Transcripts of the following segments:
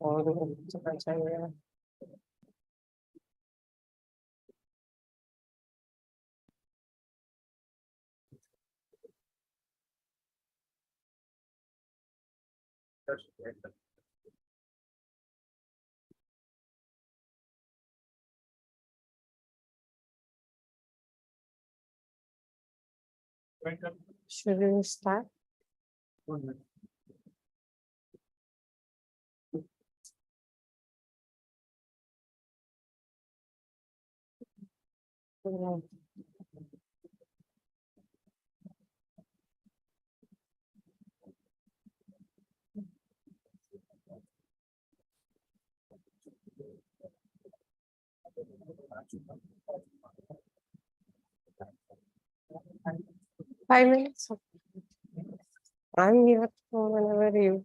और चलना चाहिए। Should we start? Five minutes. I'm here for whenever you.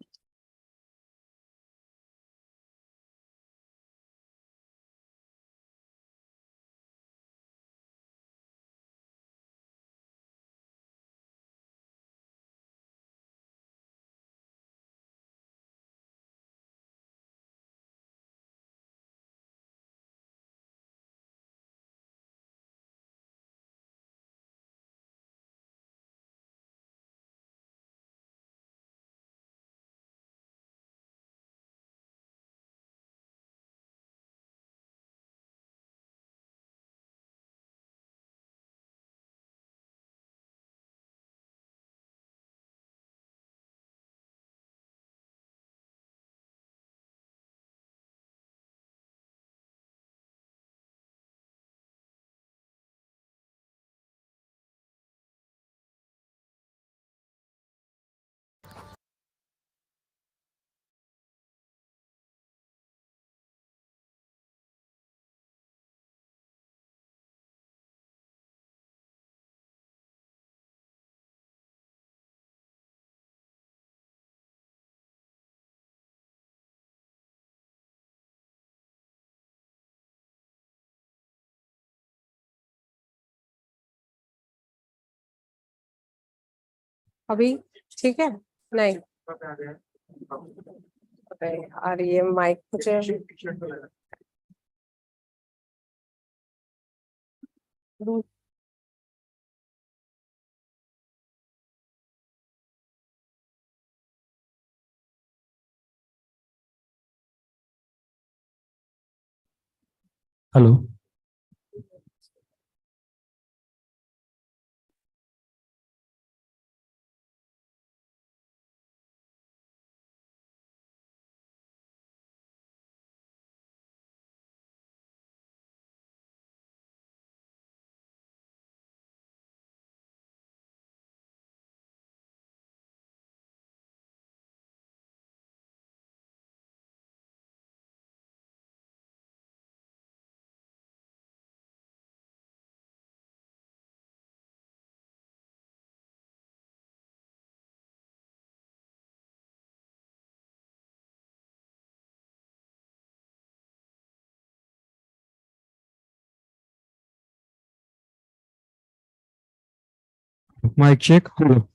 अभी ठीक है नहीं और ये माइक मुझे hello. Mic check. Hello.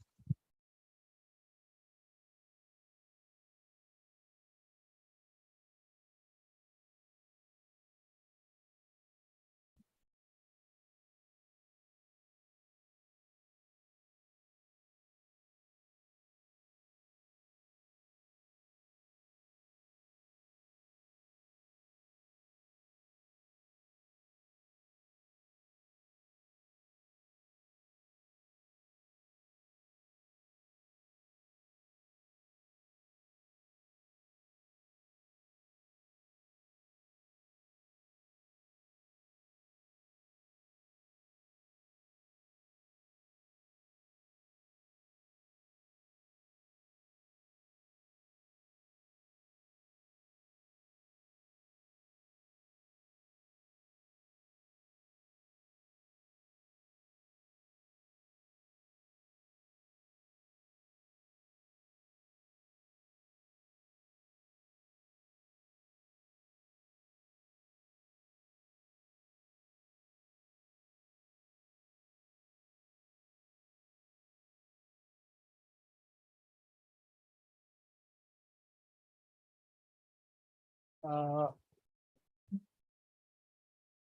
Uh,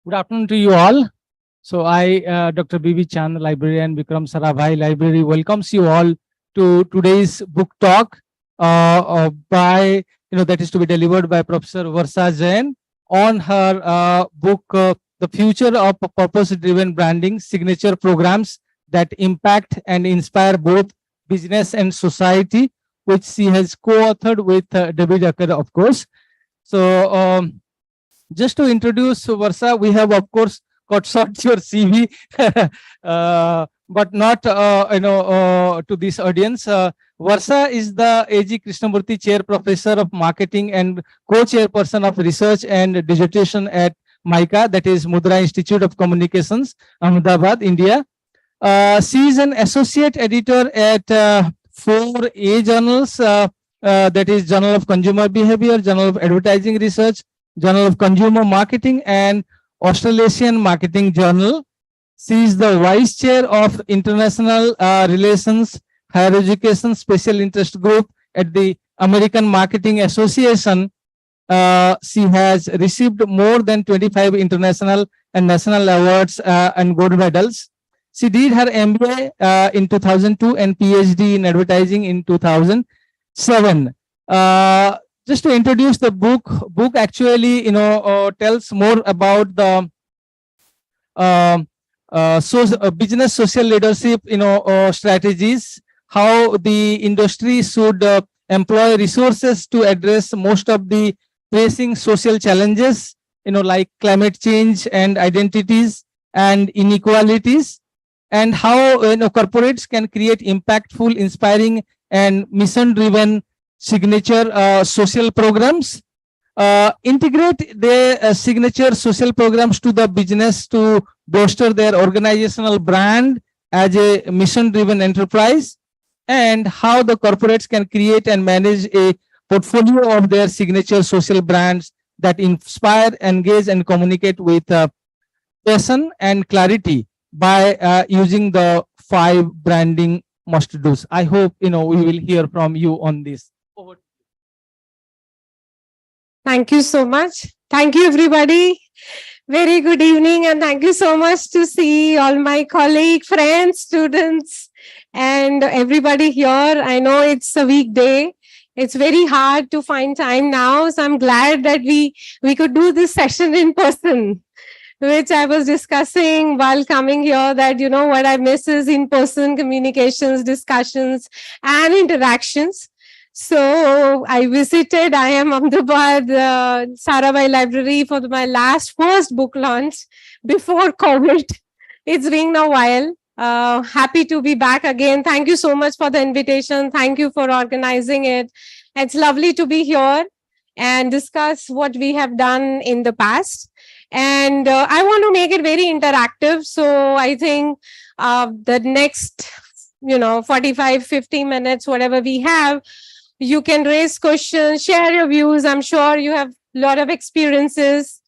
Good afternoon to you all. So I, Dr. B.V. Chand, librarian, Vikram Sarabhai Library, welcomes you all to today's book talk by, that is to be delivered by Professor Varsha Jain on her book, The Future of Purpose-Driven Branding, Signature Programs that Impact and Inspire Both Business and Society, which she has co-authored with David Aaker, of course. So just to introduce Varsha, we have, of course, got short your CV, but not, to this audience. Varsha is the A.G. Krishnamurthy Chair Professor of Marketing and Co-Chairperson of Research and Dissertation at MICA, that is Mudra Institute of Communications, Ahmedabad, India. She is an associate editor at 4 journals, that is Journal of Consumer Behavior, Journal of Advertising Research, Journal of Consumer Marketing, and Australasian Marketing Journal. She is the Vice Chair of International Relations Higher Education Special Interest Group at the American Marketing Association. She has received more than 25 international and national awards and gold medals. She did her MBA in 2002 and PhD in advertising in 2007. Just to introduce the book actually, tells more about the business social leadership, strategies, how the industry should employ resources to address most of the pressing social challenges, like climate change and identities and inequalities, and how corporates can create impactful, inspiring, and mission-driven signature social programs, integrate their signature social programs to the business to bolster their organizational brand as a mission-driven enterprise, and how the corporates can create and manage a portfolio of their signature social brands that inspire, engage, and communicate with passion and clarity by using the 5 branding must-dos. I hope we will hear from you on this. Thank you so much. Thank you, everybody. Very good evening, and thank you so much to see all my colleagues, friends, students, and everybody here. I know it's a weekday. It's very hard to find time now, so I'm glad that we could do this session in person, which I was discussing while coming here, that, what I miss is in-person communications, discussions, and interactions. So I visited IIM Ahmedabad Sarabhai Library for my first book launch before COVID. It's been a while. Happy to be back again. Thank you so much for the invitation. Thank you for organizing it. It's lovely to be here and discuss what we have done in the past. And I want to make it very interactive. So I think the next, 45, 50 minutes, whatever we have, you can raise questions, share your views. I'm sure you have a lot of experiences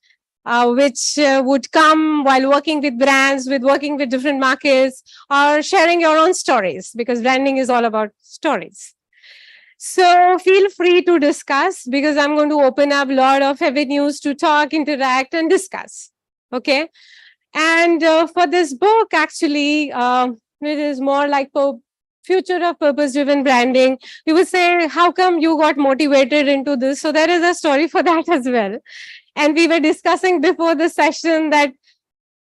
which would come while working with brands, working with different markets, or sharing your own stories, because branding is all about stories. So feel free to discuss, because I'm going to open up a lot of avenues to talk, interact, and discuss. Okay. And for this book, actually, it is more like future of purpose-driven branding. You would say, how come you got motivated into this? So there is a story for that as well. And we were discussing before the session that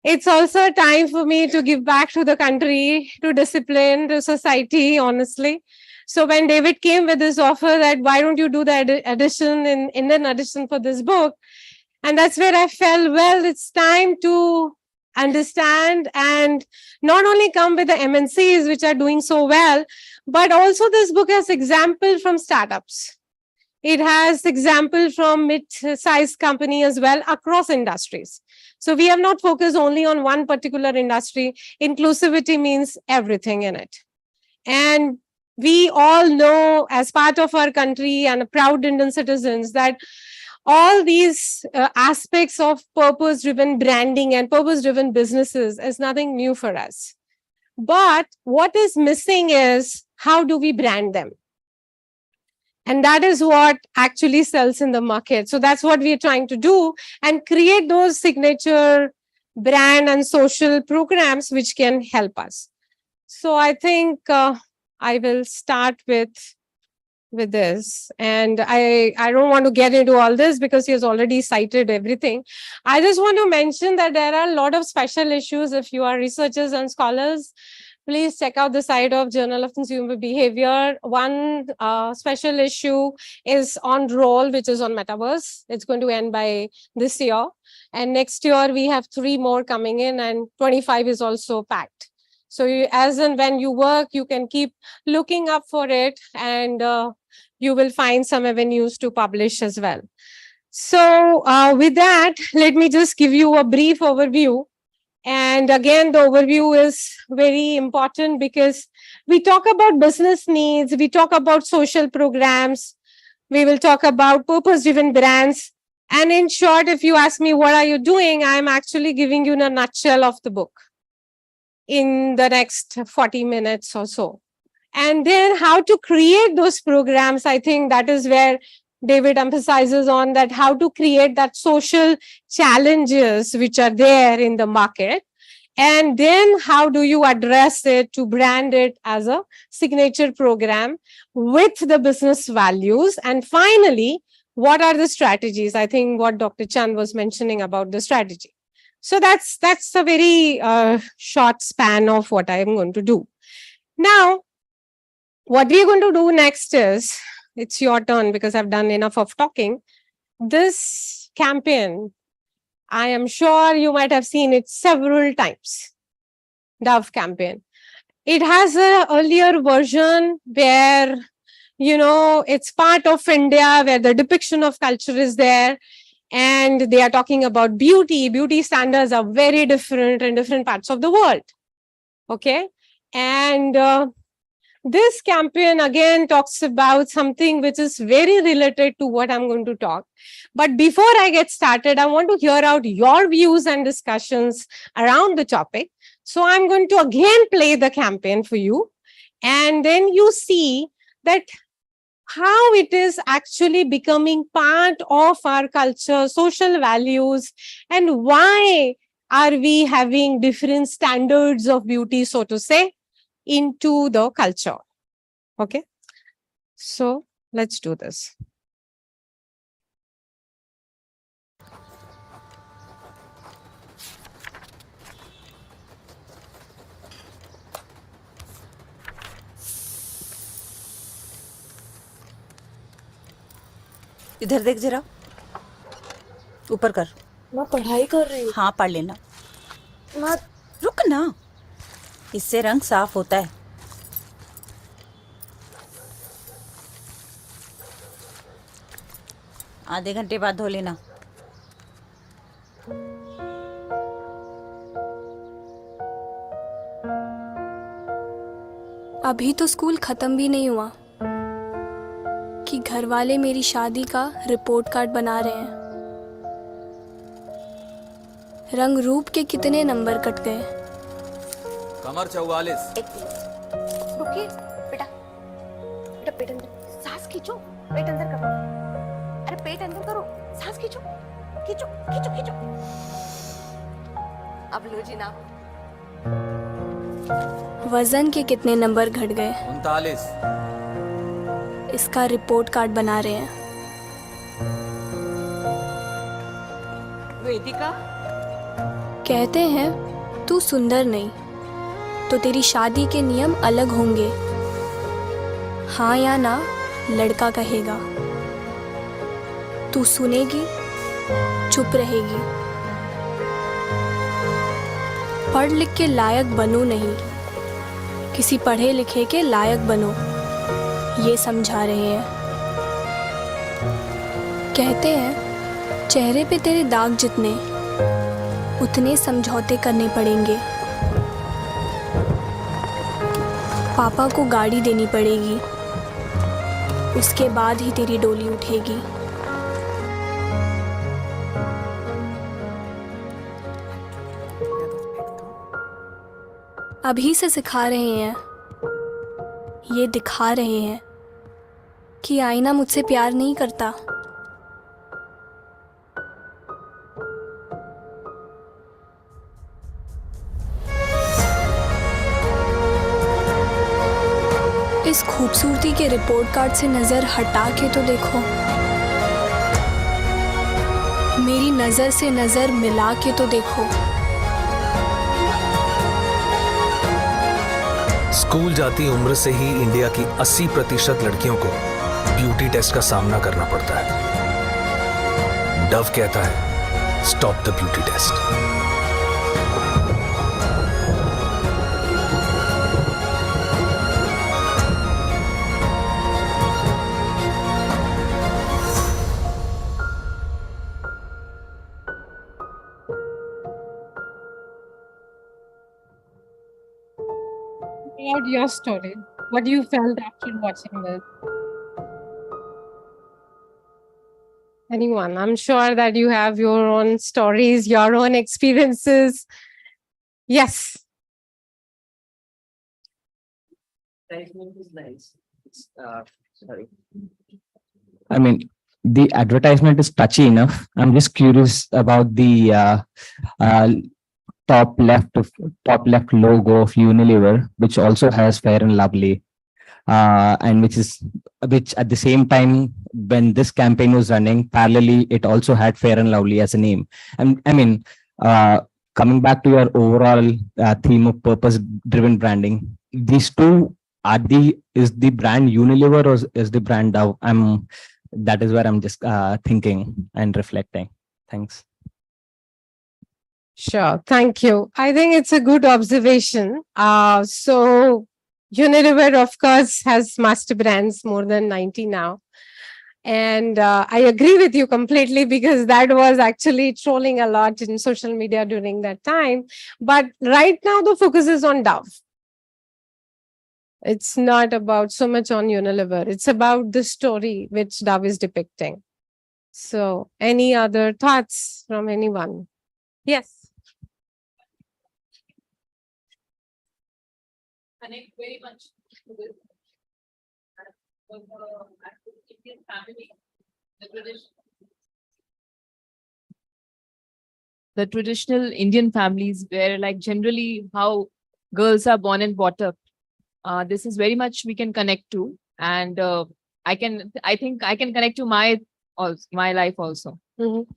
it's also a time for me to give back to the country, to discipline, to society, honestly. So when David came with this offer that why don't you do the edition in Indian edition for this book, and that's where I felt, well, it's time to understand and not only come with the MNCs which are doing so well, but also this book has example from startups. It has example from mid-sized company as well across industries. So we have not focused only on one particular industry. Inclusivity means everything in it. And we all know, as part of our country and proud Indian citizens, that all these aspects of purpose-driven branding and purpose-driven businesses is nothing new for us. But what is missing is, how do we brand them? And that is what actually sells in the market. So that's what we are trying to do, and create those signature brand and social programs which can help us. So I think I will start with this, and I don't want to get into all this because he has already cited everything. I just want to mention that there are a lot of special issues. If you are researchers and scholars, please check out the site of Journal of Consumer Behavior. One special issue is on role, which is on metaverse. It's going to end by this year, and next year we have 3 more coming in, and 25 is also packed. So as and when you work, you can keep looking up for it, and you will find some avenues to publish as well. So with that, let me just give you a brief overview. And again, the overview is very important because we talk about business needs, we talk about social programs, we will talk about purpose-driven brands. And in short, if you ask me, what are you doing? I'm actually giving you a nutshell of the book in the next 40 minutes or so. And then how to create those programs, I think that is where David emphasizes on that, how to create that social challenges which are there in the market. And then how do you address it to brand it as a signature program with the business values? And finally, what are the strategies? I think what Dr. Chand was mentioning about the strategy. So that's a very short span of what I am going to do. Now, what we are going to do next is, it's your turn because I've done enough of talking. This campaign, I am sure you might have seen it several times, Dove campaign. It has an earlier version where, it's part of India, where the depiction of culture is there. And they are talking about beauty. Beauty standards are very different in different parts of the world. Okay. And this campaign again talks about something which is very related to what I'm going to talk. But before I get started, I want to hear out your views and discussions around the topic. So I'm going to again play the campaign for you. And then you see that how it is actually becoming part of our culture, social values, and why are we having different standards of beauty, so to say, into the culture. Okay, so let's do this. इधर देख जरा, ऊपर कर। मैं पढ़ाई कर रही हूँ। हाँ, पढ़ लेना। रुक ना, इससे रंग साफ होता है। आधे घंटे बाद धो लेना। अभी तो स्कूल खत्म भी नहीं हुआ कि घर वाले मेरी शादी का रिपोर्ट कार्ड बना रहे हैं। रंग रूप के कितने नंबर कट गए। कमर 44। रुकिए बेटा, बेटा पेट अंदर, सांस खींचो, पेट अंदर करो। अरे पेट अंदर करो, सांस खींचो, खींचो खींचो खींचो। अब लो जी ना। वजन के कितने नंबर घट गए। 39। इसका रिपोर्ट कार्ड बना रहे हैं। वेदिका कहते हैं तू सुंदर नहीं तो तेरी शादी के नियम अलग होंगे। हाँ या ना लड़का कहेगा। तू सुनेगी, चुप रहेगी। पढ़ लिख के लायक बनो नहीं, किसी पढ़े लिखे के लायक बनो, ये समझा रहे हैं। कहते हैं चेहरे पे तेरे दाग जितने उतने समझौते करने पड़ेंगे। पापा को गाड़ी देनी पड़ेगी, उसके बाद ही तेरी डोली उठेगी। अभी से सिखा रहे हैं, ये दिखा रहे हैं कि आईना मुझसे प्यार नहीं करता। इस खूबसूरती के रिपोर्ट कार्ड से नजर हटा के तो देखो, मेरी नजर से नजर मिला के तो देखो। स्कूल जाती उम्र से ही इंडिया की 80% लड़कियों को ब्यूटी टेस्ट का सामना करना पड़ता है। डव कहता है, stop the beauty test. About your story, what you felt after watching this? Anyone? I'm sure that you have your own stories, your own experiences. Yes. Advertisement is nice. Sorry. I mean, the advertisement is touchy enough. I'm just curious about the top left logo of Unilever, which also has Fair and Lovely, and which at the same time, when this campaign was running, parallelly it also had Fair and Lovely as a name. And I mean, coming back to your overall theme of purpose-driven branding, these two is the brand Unilever or is the brand Dove? That is where I'm just thinking and reflecting. Thanks. Sure. Thank you. I think it's a good observation. So Unilever, of course, has master brands, more than 90 now. And I agree with you completely, because that was actually trolling a lot in social media during that time. But right now, the focus is on Dove. It's not about so much on Unilever. It's about the story which Dove is depicting. So any other thoughts from anyone? Yes. Connect very much to this Indian family, the traditional Indian families, where like generally how girls are born and brought up. This is very much we can connect to, and I think I can connect to my life also. Mm-hmm.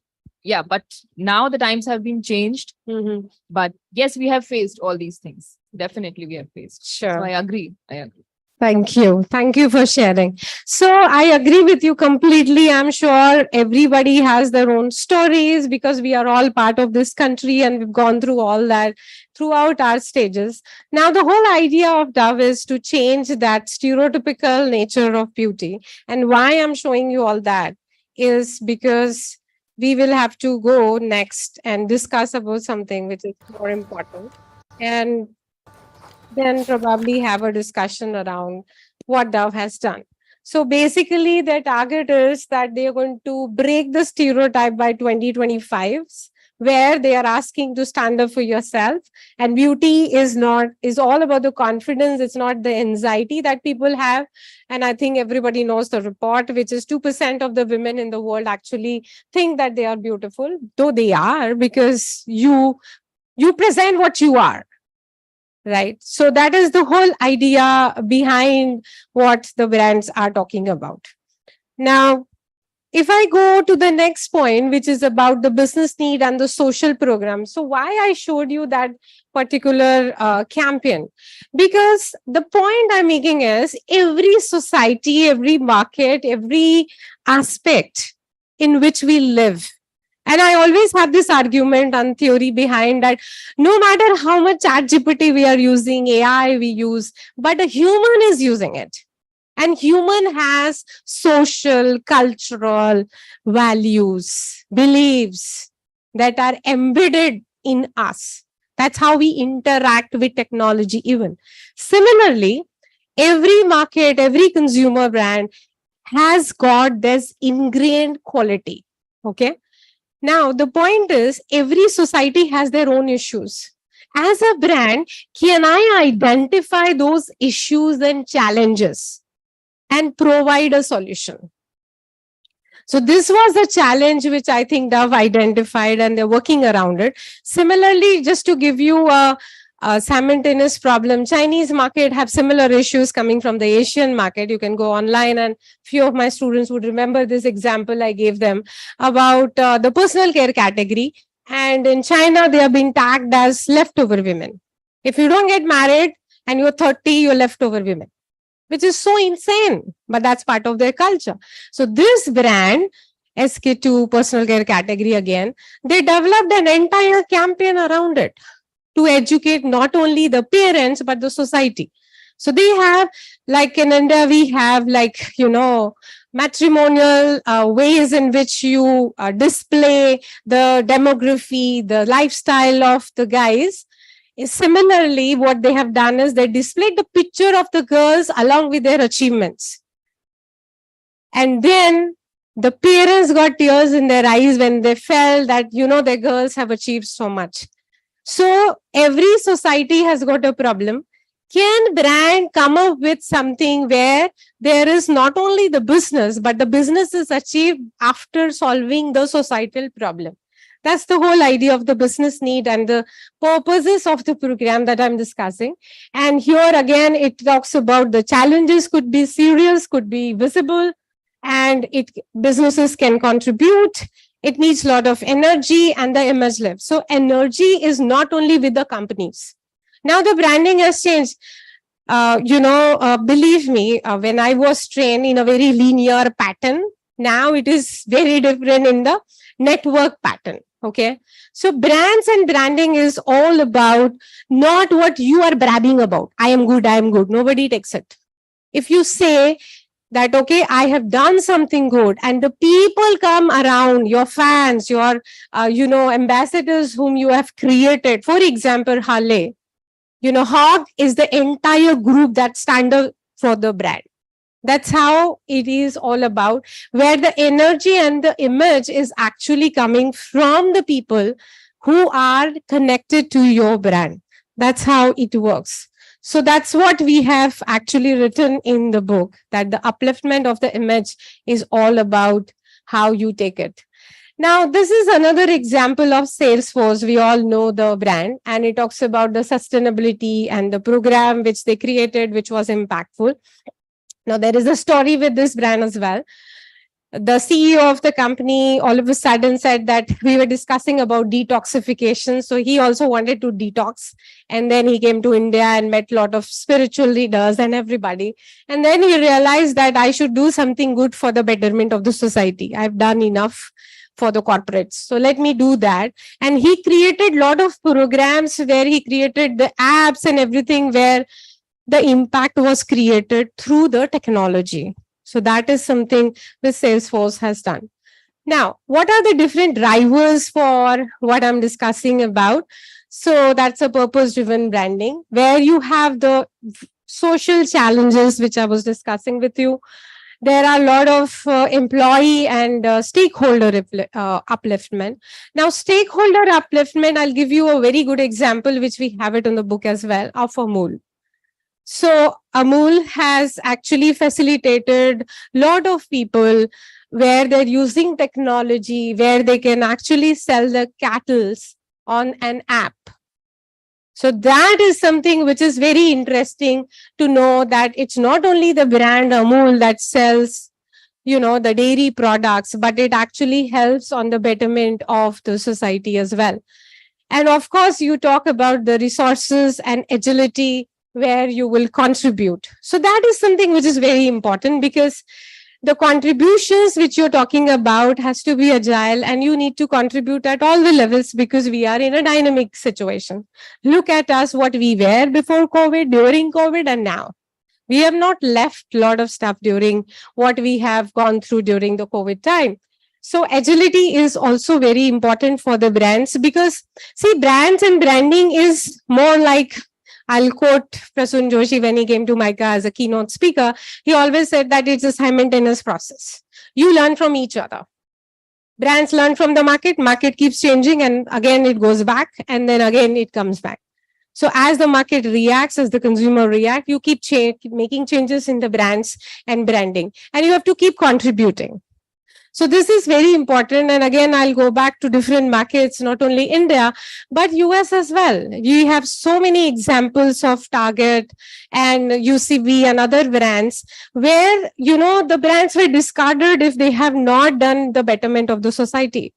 Yeah, but now the times have been changed. Mm-hmm. But yes, we have faced all these things. Definitely we have faced. Sure. So I agree. Thank you. Thank you for sharing. So I agree with you completely. I'm sure everybody has their own stories, because we are all part of this country and we've gone through all that throughout our stages. Now, the whole idea of Dove is to change that stereotypical nature of beauty. And why I'm showing you all that is because we will have to go next and discuss about something which is more important. And then probably have a discussion around what Dove has done. So basically, their target is that they are going to break the stereotype by 2025, where they are asking to stand up for yourself. And beauty is all about the confidence. It's not the anxiety that people have. And I think everybody knows the report, which is 2% of the women in the world actually think that they are beautiful, though they are, because you present what you are. Right. So that is the whole idea behind what the brands are talking about. Now, if I go to the next point, which is about the business need and the social program. So why I showed you that particular campaign? Because the point I'm making is every society, every market, every aspect in which we live. And I always have this argument and theory behind that no matter how much ChatGPT we are using, AI we use, but a human is using it. And human has social, cultural values, beliefs that are embedded in us. That's how we interact with technology even. Similarly, every market, every consumer brand has got this ingrained quality. Okay. Now, the point is, every society has their own issues. As a brand, can I identify those issues and challenges and provide a solution. So this was the challenge which I think Dove identified, and they're working around it. Similarly, just to give you a simultaneous problem, Chinese market have similar issues coming from the Asian market. You can go online, and few of my students would remember this example I gave them about the personal care category. And in China, they have been tagged as leftover women. If you don't get married and you're 30, you're leftover women, which is so insane, but that's part of their culture. So this brand, SK2 personal care category again, they developed an entire campaign around it to educate not only the parents, but the society. So they have, like in India, we have like, matrimonial ways in which you display the demography, the lifestyle of the guys. Similarly, what they have done is they displayed the picture of the girls along with their achievements. And then the parents got tears in their eyes when they felt that, their girls have achieved so much. So every society has got a problem. Can brand come up with something where there is not only the business, but the business is achieved after solving the societal problem? That's the whole idea of the business need and the purposes of the program that I'm discussing. And here again, it talks about the challenges could be serious, could be visible, and businesses can contribute. It needs a lot of energy and the image lift. So energy is not only with the companies. Now the branding has changed. Believe me, when I was trained in a very linear pattern, now it is very different in the network pattern. Okay. So brands and branding is all about not what you are bragging about. I am good. Nobody takes it. If you say that, okay, I have done something good, and the people come around, your fans, your, ambassadors whom you have created, for example, Harley, Hog is the entire group that stand up for the brand. That's how it is all about, where the energy and the image is actually coming from the people who are connected to your brand. That's how it works. So that's what we have actually written in the book, that the upliftment of the image is all about how you take it. Now, this is another example of Salesforce. We all know the brand, and it talks about the sustainability and the program which they created, which was impactful. Now, there is a story with this brand as well. The CEO of the company all of a sudden said that we were discussing about detoxification. So he also wanted to detox. And then he came to India and met a lot of spiritual leaders and everybody. And then he realized that I should do something good for the betterment of the society. I've done enough for the corporates. So let me do that. And he created a lot of programs where he created the apps and everything where the impact was created through the technology. So that is something that Salesforce has done. Now, what are the different drivers for what I'm discussing about? So that's a purpose-driven branding, where you have the social challenges, which I was discussing with you. There are a lot of employee and stakeholder upliftment. Now, stakeholder upliftment, I'll give you a very good example, which we have it in the book as well, of Amul. So Amul has actually facilitated a lot of people where they're using technology, where they can actually sell the cattle on an app. So that is something which is very interesting to know, that it's not only the brand Amul that sells, the dairy products, but it actually helps on the betterment of the society as well. And of course, you talk about the resources and agility where you will contribute. So that is something which is very important, because the contributions which you're talking about has to be agile, and you need to contribute at all the levels, because we are in a dynamic situation. Look at us, what we were before COVID, during COVID, and now. We have not left a lot of stuff during what we have gone through during the COVID time. So agility is also very important for the brands, because see, brands and branding is more like, I'll quote Prasun Joshi when he came to MICA as a keynote speaker. He always said that it's a simultaneous process. You learn from each other. Brands learn from the market keeps changing, and again it goes back, and then again it comes back. So as the market reacts, as the consumer react, you keep making changes in the brands and branding, and you have to keep contributing. So this is very important. And again, I'll go back to different markets, not only India, but US as well. You have so many examples of Target and UCB and other brands where, the brands were discarded if they have not done the betterment of the society.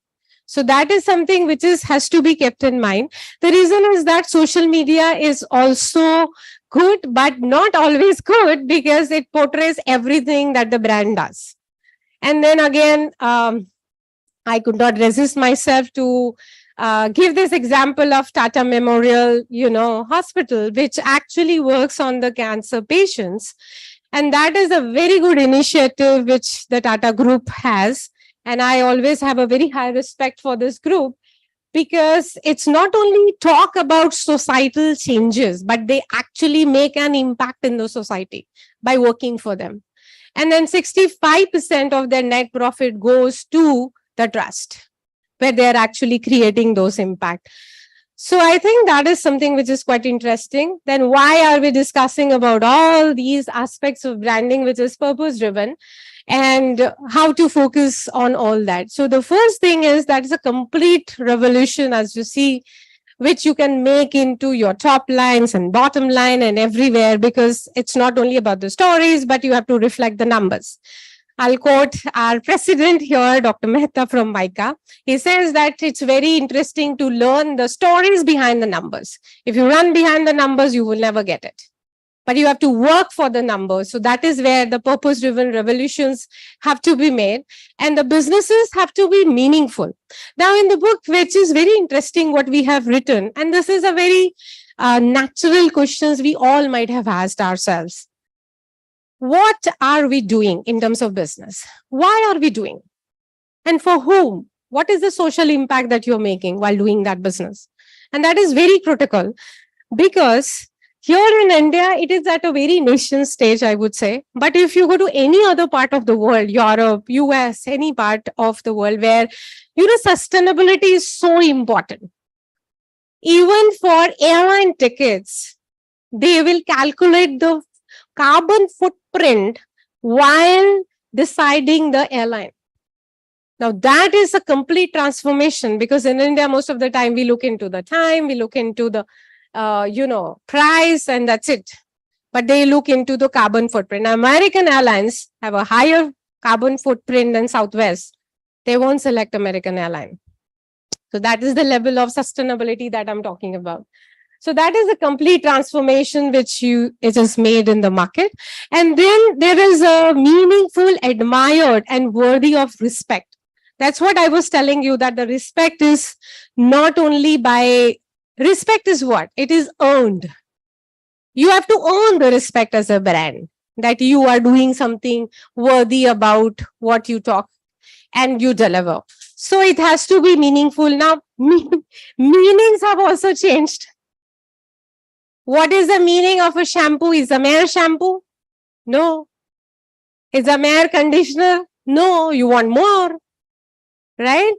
So that is something which has to be kept in mind. The reason is that social media is also good, but not always good, because it portrays everything that the brand does. And then again, I could not resist myself to give this example of Tata Memorial, Hospital, which actually works on the cancer patients. And that is a very good initiative which the Tata Group has. And I always have a very high respect for this group, because it's not only talk about societal changes, but they actually make an impact in the society by working for them. And then 65% of their net profit goes to the trust, where they're actually creating those impact. So I think that is something which is quite interesting. Then why are we discussing about all these aspects of branding, which is purpose driven, and how to focus on all that? So the first thing is that is a complete revolution, as you see, which you can make into your top lines and bottom line and everywhere, because it's not only about the stories, but you have to reflect the numbers. I'll quote our president here, Dr. Mehta from MICA. He says that it's very interesting to learn the stories behind the numbers. If you run behind the numbers, you will never get it. But you have to work for the numbers. So that is where the purpose-driven revolutions have to be made, and the businesses have to be meaningful. Now in the book, which is very interesting what we have written, and this is a very natural questions we all might have asked ourselves. What are we doing in terms of business? Why are we doing? And for whom? What is the social impact that you're making while doing that business? And that is very critical, because here in India, it is at a very nascent stage, I would say. But if you go to any other part of the world, Europe, US, any part of the world where, sustainability is so important. Even for airline tickets, they will calculate the carbon footprint while deciding the airline. Now, that is a complete transformation, because in India, most of the time, we look into the time, we look into the price, and that's it. But they look into the carbon footprint. Now, American Airlines have a higher carbon footprint than Southwest. They won't select American Airline. So that is the level of sustainability that I'm talking about. So that is a complete transformation which it is made in the market. And then there is a meaningful, admired, and worthy of respect. That's what I was telling you, that the respect is not only by... Respect is what? It is earned. You have to earn the respect as a brand, that you are doing something worthy about what you talk and you deliver. So it has to be meaningful. Now, meanings have also changed. What is the meaning of a shampoo? Is a mere shampoo? No. Is a mere conditioner? No. You want more, right?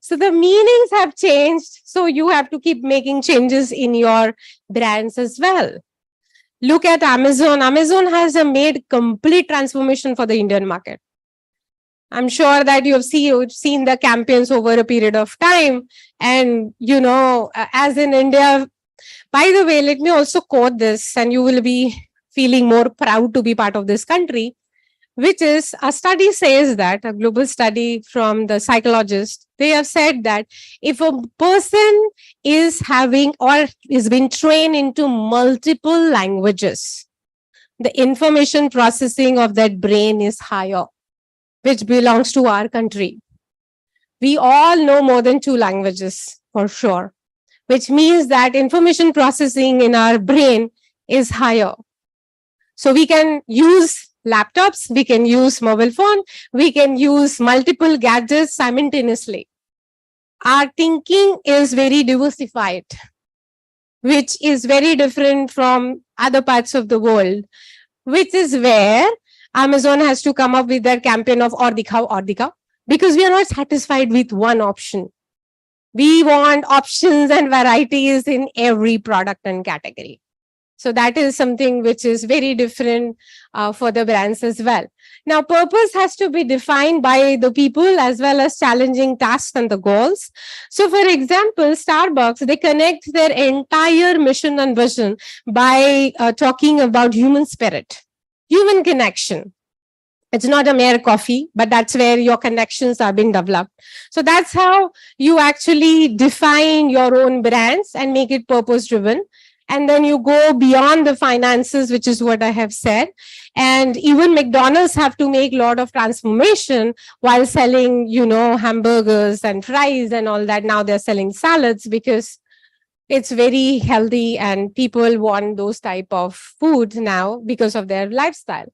So the meanings have changed. So you have to keep making changes in your brands as well. Look at Amazon. Amazon has made complete transformation for the Indian market. I'm sure that you've seen the campaigns over a period of time. And, as in India, by the way, let me also quote this, and you will be feeling more proud to be part of this country, which is a study says that, a global study from the psychologist, they have said that if a person is having or is being trained into multiple languages, the information processing of that brain is higher, which belongs to our country. We all know more than 2 languages for sure, which means that information processing in our brain is higher. So we can use laptops, we can use mobile phone, we can use multiple gadgets simultaneously. Our thinking is very diversified, which is very different from other parts of the world, which is where Amazon has to come up with their campaign of or dikhao, because we are not satisfied with one option. We want options and varieties in every product and category. So that is something which is very different for the brands as well. Now, purpose has to be defined by the people as well as challenging tasks and the goals. So, for example, Starbucks, they connect their entire mission and vision by talking about human spirit, human connection. It's not a mere coffee, but that's where your connections are being developed. So that's how you actually define your own brands and make it purpose driven. And then you go beyond the finances, which is what I have said. And even McDonald's have to make a lot of transformation while selling, hamburgers and fries and all that. Now they're selling salads because it's very healthy and people want those type of food now because of their lifestyle.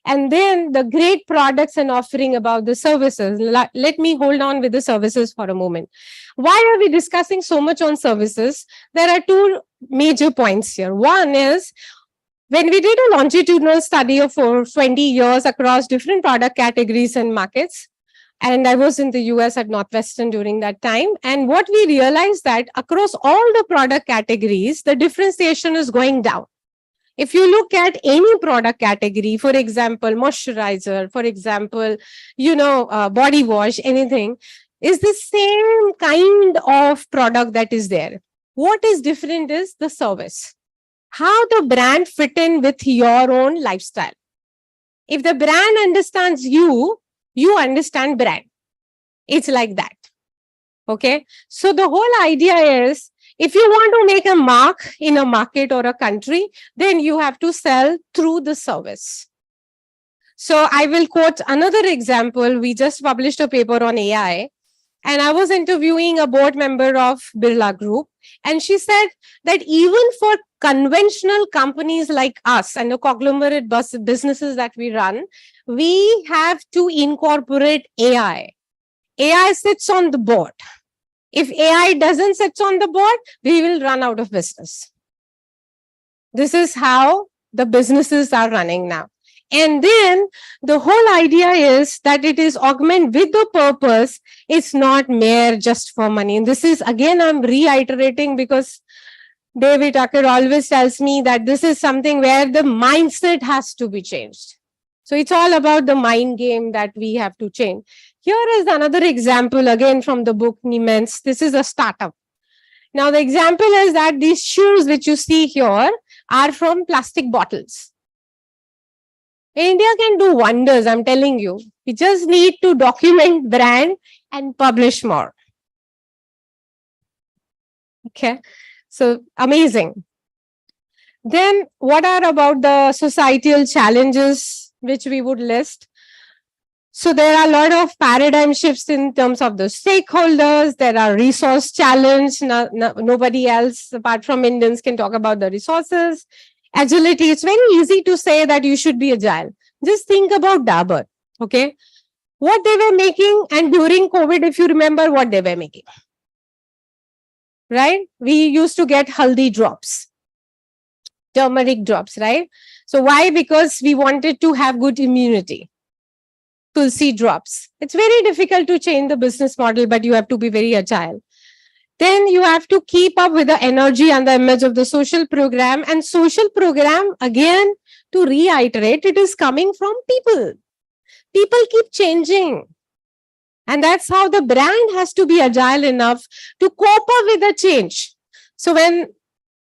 And then the great products and offering about the services. Let me hold on with the services for a moment. Why are we discussing so much on services? There are two major points here. One is, when we did a longitudinal study of for 20 years across different product categories and markets, and I was in the US at Northwestern during that time, and what we realized that across all the product categories, the differentiation is going down. If you look at any product category, for example, moisturizer, for example, body wash, anything, is the same kind of product that is there. What is different is the service. How the brand fit in with your own lifestyle. If the brand understands you, you understand brand. It's like that. Okay. So the whole idea is, if you want to make a mark in a market or a country, then you have to sell through the service. So I will quote another example. We just published a paper on AI, and I was interviewing a board member of Birla Group, and she said that even for conventional companies like us and the conglomerate businesses that we run, we have to incorporate AI. AI sits on the board. If AI doesn't sit on the board, we will run out of business. This is how the businesses are running now. And then the whole idea is that it is augment with the purpose. It's not mere just for money. And this is, again, I'm reiterating because David Aaker always tells me that this is something where the mindset has to be changed. So it's all about the mind game that we have to change. Here is another example again from the book Niemens. This is a startup. Now the example is that these shoes which you see here are from plastic bottles. India can do wonders, I'm telling you. We just need to document brand and publish more. Okay, so amazing. Then what are about the societal challenges which we would list? So there are a lot of paradigm shifts in terms of the stakeholders. There are resource challenge. Nobody else apart from Indians can talk about the resources. Agility. It's very easy to say that you should be agile. Just think about Dabur. Okay. What they were making, and during COVID, if you remember what they were making. Right? We used to get haldi drops. Turmeric drops, right? So why? Because we wanted to have good immunity. Tulsi drops. It's very difficult to change the business model, but you have to be very agile. Then you have to keep up with the energy and the image of the social program. And social program, again, to reiterate, it is coming from people. People keep changing. And that's how the brand has to be agile enough to cope up with the change. So when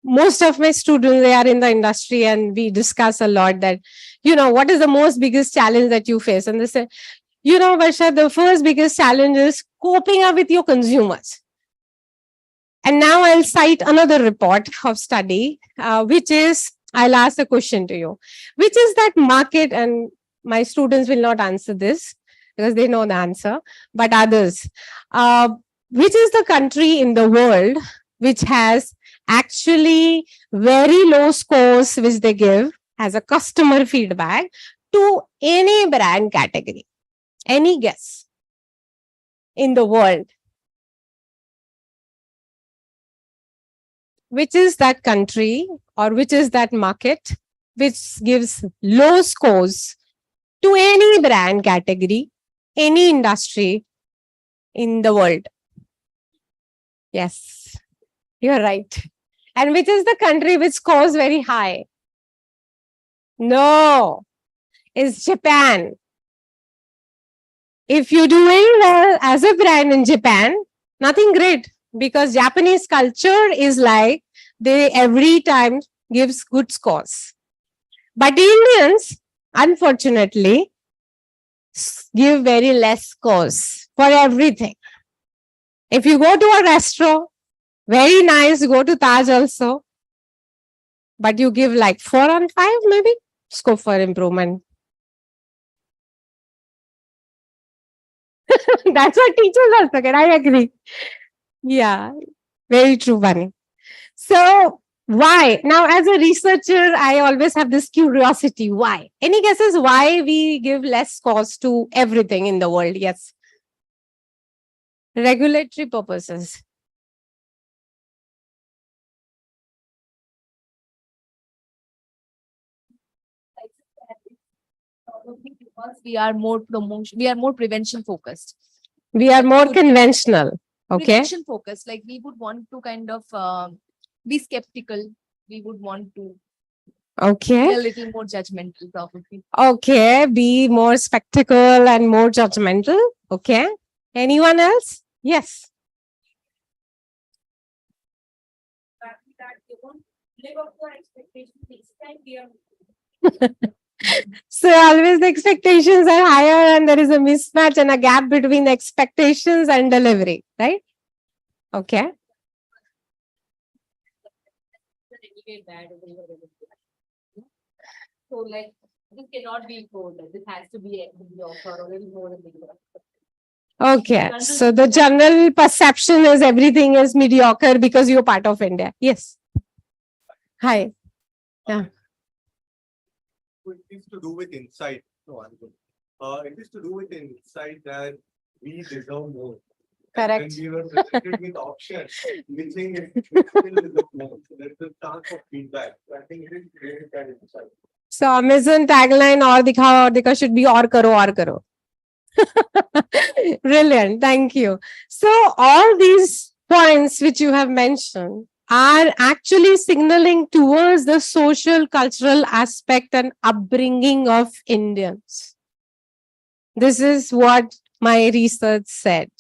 most of my students, they are in the industry and we discuss a lot that, what is the most biggest challenge that you face? And they say, Varsha, the first biggest challenge is coping up with your consumers. And now I'll cite another report of study, which is, I'll ask a question to you, which is that market, and my students will not answer this because they know the answer, but others, which is the country in the world which has actually very low scores which they give as a customer feedback to any brand category. Any guess in the world? Which is that country or which is that market which gives low scores to any brand category, any industry in the world? Yes, you're right. And which is the country which scores very high? No, it's Japan. If you do very well as a brand in Japan, nothing great, because Japanese culture is like they every time gives good scores. But Indians, unfortunately, give very less scores for everything. If you go to a restaurant, very nice, go to Taj also, but you give like 4 on 5, maybe, scope for improvement. That's what teachers also get. I agree. Yeah, very true, Bunny. So why? Now, as a researcher, I always have this curiosity. Why? Any guesses why we give less scores to everything in the world? Yes. Regulatory purposes. Because we are more prevention focused. We are more conventional. Okay. Prevention focused, like we would want to kind of be skeptical. We would want to be Okay. a little more judgmental, probably. Okay. Be more spectacle and more judgmental. Okay. Anyone else? Yes. So always the expectations are higher and there is a mismatch and a gap between the expectations and delivery, right? Okay. So like this cannot be told. This has to be mediocre or a little more than mediocre. Okay. So the general perception is everything is mediocre because you're part of India. Yes. Hi. Yeah. It is to do with insight. No, I'm good. It is to do with insight that we deserve more. Correct. When we were presented with options, missing it, we still deserve more. So there's a chance of feedback. So I think it is created that insight. So Amazon tagline और दिखा should be और करो. Brilliant. Thank you. So all these points which you have mentioned are actually signaling towards the social cultural aspect and upbringing of Indians. This is what my research said.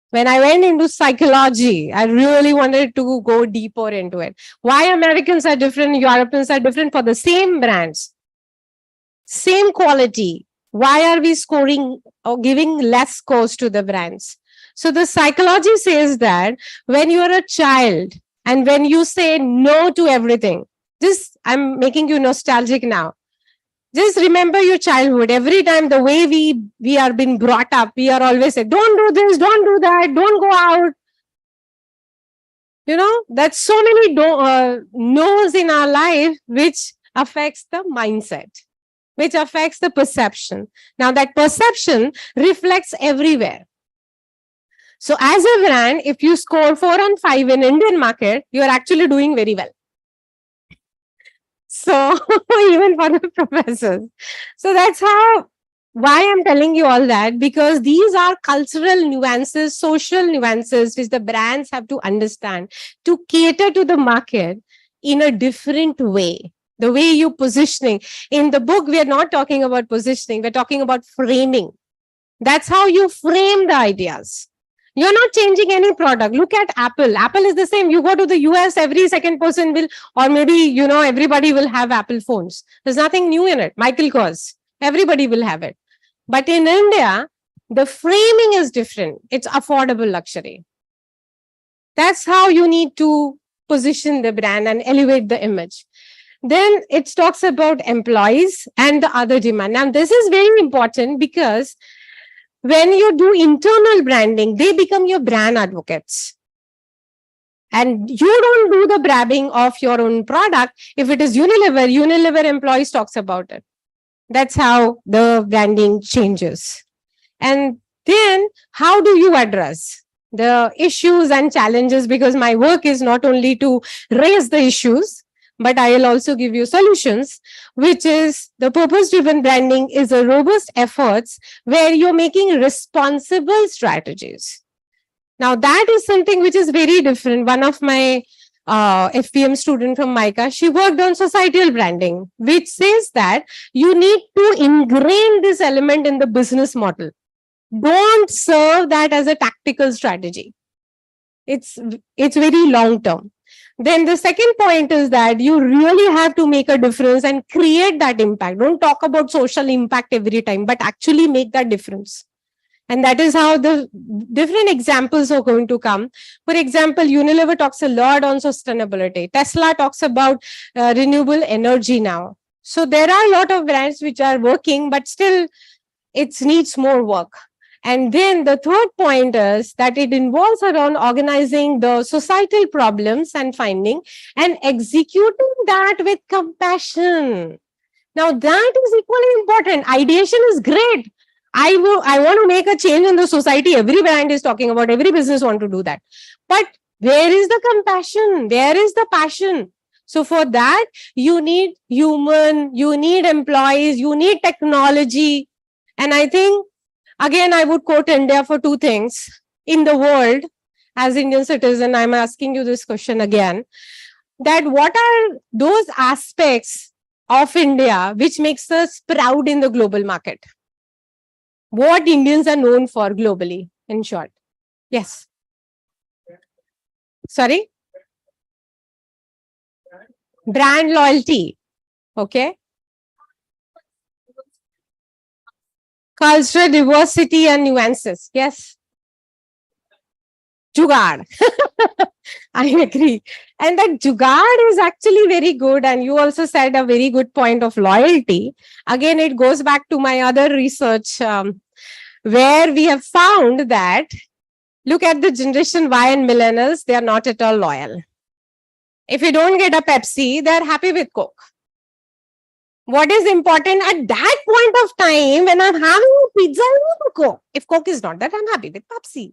When I went into psychology, I really wanted to go deeper into it. Why Americans are different, Europeans are different for the same brands, same quality. Why are we scoring or giving less scores to the brands? So the psychology says that when you are a child and when you say no to everything, I'm making you nostalgic now. Just remember your childhood. Every time the way we are being brought up, we are always saying, don't do this, don't do that, don't go out. You know, that's so many no's in our life, which affects the mindset, which affects the perception. Now that perception reflects everywhere. So as a brand, if you score 4 on 5 in Indian market, you are actually doing very well. So even for the professors. So that's why I'm telling you all that, because these are cultural nuances, social nuances, which the brands have to understand to cater to the market in a different way. The way you're positioning. In the book, we are not talking about positioning, we're talking about framing. That's how you frame the ideas. You're not changing any product. Look at Apple. Apple is the same. You go to the US, every second person will, or maybe, everybody will have Apple phones. There's nothing new in it. Michael Kors, everybody will have it. But in India, the framing is different. It's affordable luxury. That's how you need to position the brand and elevate the image. Then it talks about employees and the other demand. Now, this is very important because when you do internal branding, they become your brand advocates. And you don't do the bragging of your own product. If it is Unilever employees talks about it. That's how the branding changes. And then how do you address the issues and challenges? Because my work is not only to raise the issues, but I will also give you solutions, which is the purpose-driven branding is a robust efforts where you're making responsible strategies. Now that is something which is very different. One of my FPM student from MICA, she worked on societal branding, which says that you need to ingrain this element in the business model. Don't serve that as a tactical strategy. It's very long term. Then the second point is that you really have to make a difference and create that impact. Don't talk about social impact every time, but actually make that difference. And that is how the different examples are going to come. For example, Unilever talks a lot on sustainability. Tesla talks about renewable energy now. So there are a lot of brands which are working, but still it needs more work. And then the third point is that it involves around organizing the societal problems and finding and executing that with compassion. Now that is equally important. Ideation is great. I want to make a change in the society. Every brand is talking about, every business want to do that. But where is the compassion? Where is the passion? So for that, you need human, you need employees, you need technology. And I think, again, I would quote India for two things. In the world, as Indian citizen, I'm asking you this question again, that what are those aspects of India which makes us proud in the global market? What Indians are known for globally, in short? Yes. Sorry? Brand loyalty. Okay. Cultural diversity and nuances. Yes. Jugaad. I agree. And that jugaad is actually very good. And you also said a very good point of loyalty. Again, it goes back to my other research where we have found that, look at the generation Y and millennials, they are not at all loyal. If you don't get a Pepsi, they're happy with Coke. What is important at that point of time when I'm having a pizza, I want a Coke. If Coke is not that, I'm happy with Pepsi.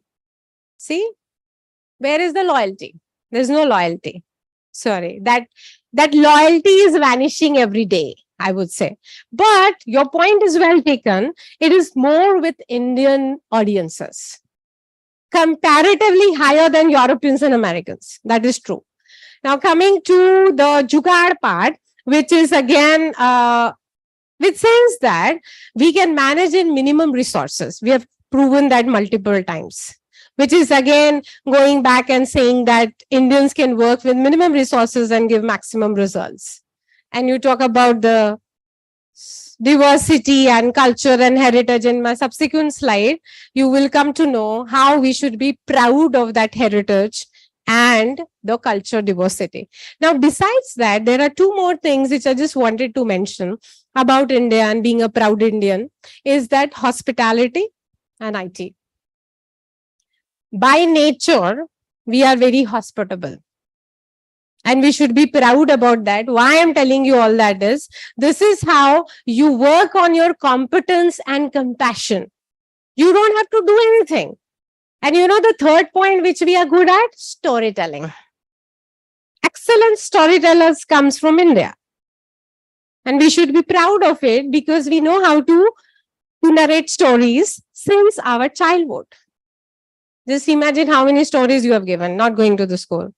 See? Where is the loyalty? There's no loyalty. Sorry. That loyalty is vanishing every day, I would say. But your point is well taken. It is more with Indian audiences. Comparatively higher than Europeans and Americans. That is true. Now coming to the jugaad part, which is again, which says that we can manage in minimum resources. We have proven that multiple times. Which is again going back and saying that Indians can work with minimum resources and give maximum results. And you talk about the diversity and culture and heritage in my subsequent slide, you will come to know how we should be proud of that heritage and the culture diversity. Now, besides that, there are two more things which I just wanted to mention about India and being a proud Indian, is that hospitality and IT. By nature, we are very hospitable. And we should be proud about that. Why I'm telling you all that is, this is how you work on your competence and compassion. You don't have to do anything. And you know the third point which we are good at? Storytelling. Excellent storytellers comes from India. And we should be proud of it because we know how to narrate stories since our childhood. Just imagine how many stories you have given, not going to the school.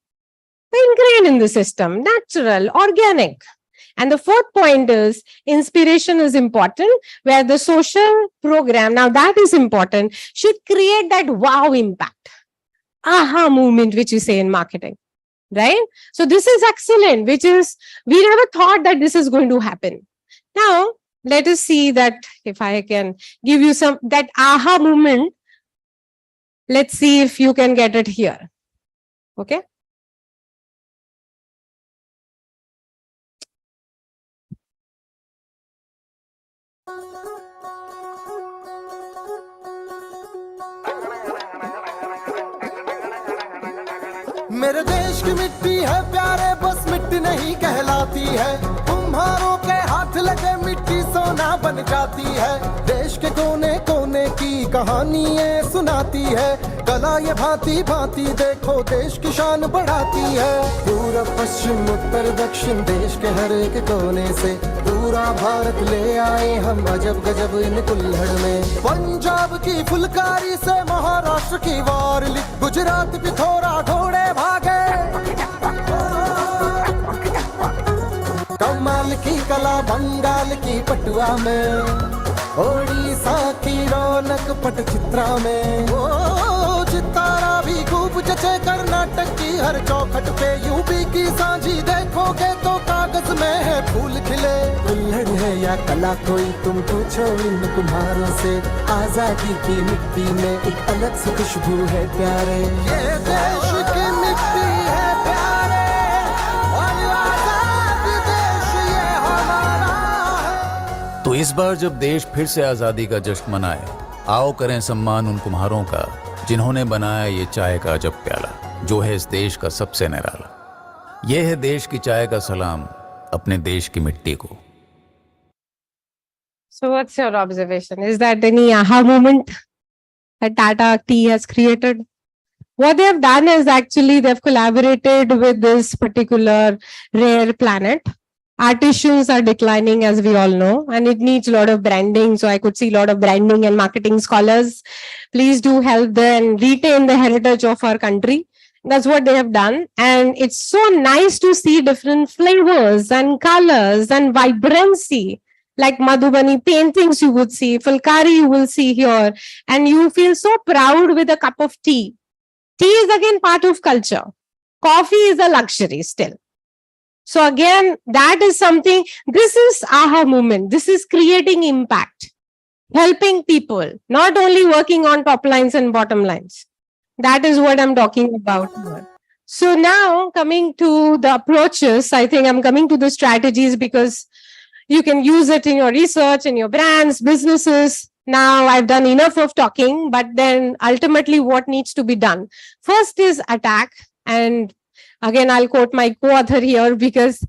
Ingrained in the system, natural, organic. And the fourth point is inspiration is important, where the social program, now that is important, should create that wow impact. Aha movement, which you say in marketing, right? So this is excellent, which is, we never thought that this is going to happen. Now, let us see that if I can give you some, that aha movement. Let's see if you can get it here. Okay. मेरे देश की मिट्टी है प्यारे, बस मिट्टी नहीं कहलाती है। कुम्हारों के हाथ लगे मिट्टी सोना बन जाती है। देश के कोने कोने की कहानी ये सुनाती है। कला ये भांति भांति देखो देश की शान बढ़ाती है। पूरब पश्चिम उत्तर दक्षिण देश के हर एक कोने से पूरा भारत ले आए हम अजब गजब इन कुल्हड़ में। पंजाब की फुलकारी से महाराष्ट्र की वारली, गुजरात पिथौरा घोड़े भागे। कमाल की कला बंगाल की पटुआ में, ओडिशा की रौनक पटचित्रा में। ओ चित्तारा भी खूब जचे कर्नाटक की हर चौखट पे। यूपी की सांझी देखोगे तो कागज में है फूल खिले। कुल्हड़ है या कला कोई तुम पूछो इन कुम्हारों से। आजादी की मिट्टी में एक अलग सी खुशबू है प्यारे। ये देश की मिट्टी है प्यारे, तो इस बार जब देश फिर से आजादी का जश्न मनाए, आओ करें सम्मान उन कुम्हारों का जिन्होंने बनाया ये चाय का अजब प्याला, जो है इस देश का सबसे निराला। ये है देश की चाय का सलाम अपने देश की मिट्टी को। So what's your observation? Is that any aha moment that Tata Tea has created? What they have done is actually they've collaborated with this particular rare planet. Artisans are declining, as we all know, and it needs a lot of branding. So I could see a lot of branding and marketing scholars. Please do help them retain the heritage of our country. That's what they have done. And it's so nice to see different flavors and colors and vibrancy. Like Madhubani paintings you would see, Fulkari you will see here. And you feel so proud with a cup of tea. Tea is again part of culture. Coffee is a luxury still. So again, that is something, this is aha moment. This is creating impact, helping people, not only working on top lines and bottom lines. That is what I'm talking about. So now coming to the approaches, I think I'm coming to the strategies because you can use it in your research, in your brands, businesses. Now I've done enough of talking, but then ultimately what needs to be done? First is attack. And again, I'll quote my co-author here because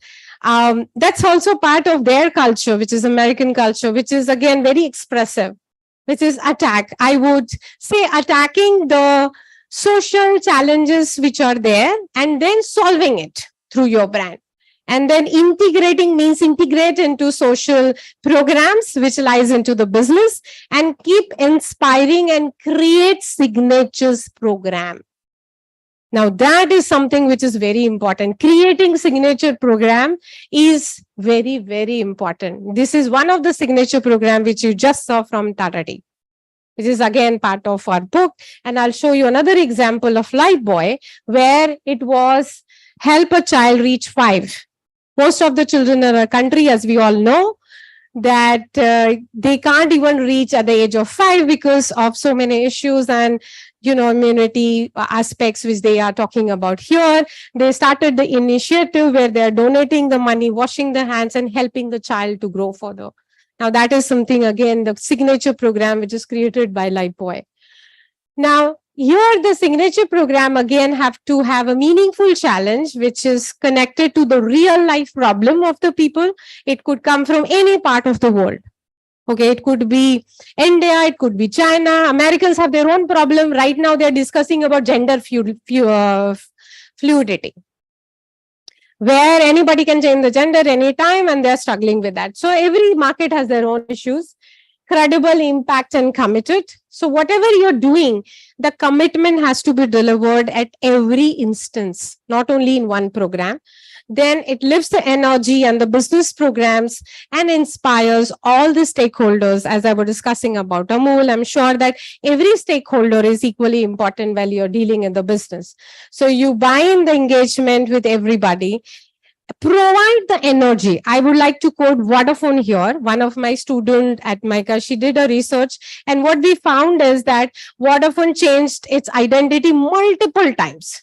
that's also part of their culture, which is American culture, which is again very expressive, which is attack. I would say attacking the social challenges which are there and then solving it through your brand. And then integrating means integrate into social programs, which lies into the business, and keep inspiring and create signatures program. Now, that is something which is very important. Creating signature program is very, very important. This is one of the signature program which you just saw from Tata Tea, which is again part of our book. And I'll show you another example of Lifebuoy, where it was help a child reach 5. Most of the children in our country, as we all know, that they can't even reach at the age of 5 because of so many issues and immunity aspects which they are talking about here. They started the initiative where they're donating the money, washing the hands and helping the child to grow further. Now that is something, again, the signature program which is created by Lifebuoy. Now here the signature program again have to have a meaningful challenge which is connected to the real life problem of the people. It could come from any part of the world. Okay, it could be India, it could be China. Americans have their own problem. Right now, they're discussing about gender fluidity, where anybody can change the gender anytime, and they're struggling with that. So every market has their own issues. Credible, impact, and committed. So whatever you're doing, the commitment has to be delivered at every instance, not only in one program. Then it lifts the energy and the business programs and inspires all the stakeholders, as I was discussing about Amul. I'm sure that every stakeholder is equally important while you're dealing in the business. So you bind the engagement with everybody, provide the energy. I would like to quote Vodafone here. One of my students at MICA, she did a research, and what we found is that Vodafone changed its identity multiple times.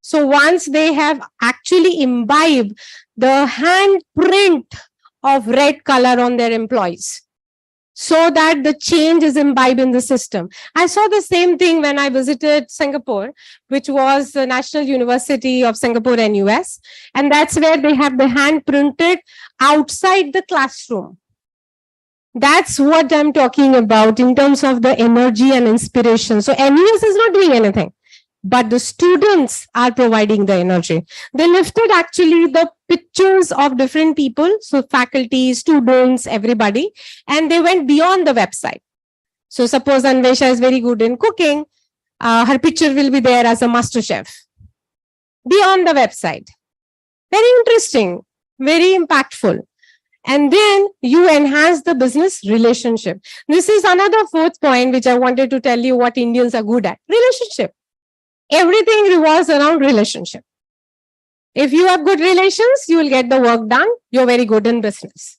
So once they have actually imbibed the handprint of red color on their employees. so that the change is imbibed in the system. I saw the same thing when I visited Singapore, which was the National University of Singapore and US. And that's where they have the hand printed outside the classroom. That's what I'm talking about in terms of the energy and inspiration. So NUS is not doing anything, but the students are providing the energy. They lifted actually the pictures of different people, so faculty, students, everybody, and they went beyond the website. So suppose Anvesha is very good in cooking, her picture will be there as a master chef. Beyond the website. Very interesting, very impactful. And then you enhance the business relationship. This is another fourth point which I wanted to tell you what Indians are good at. Relationship. Everything revolves around relationship. If you have good relations, you will get the work done. You're very good in business.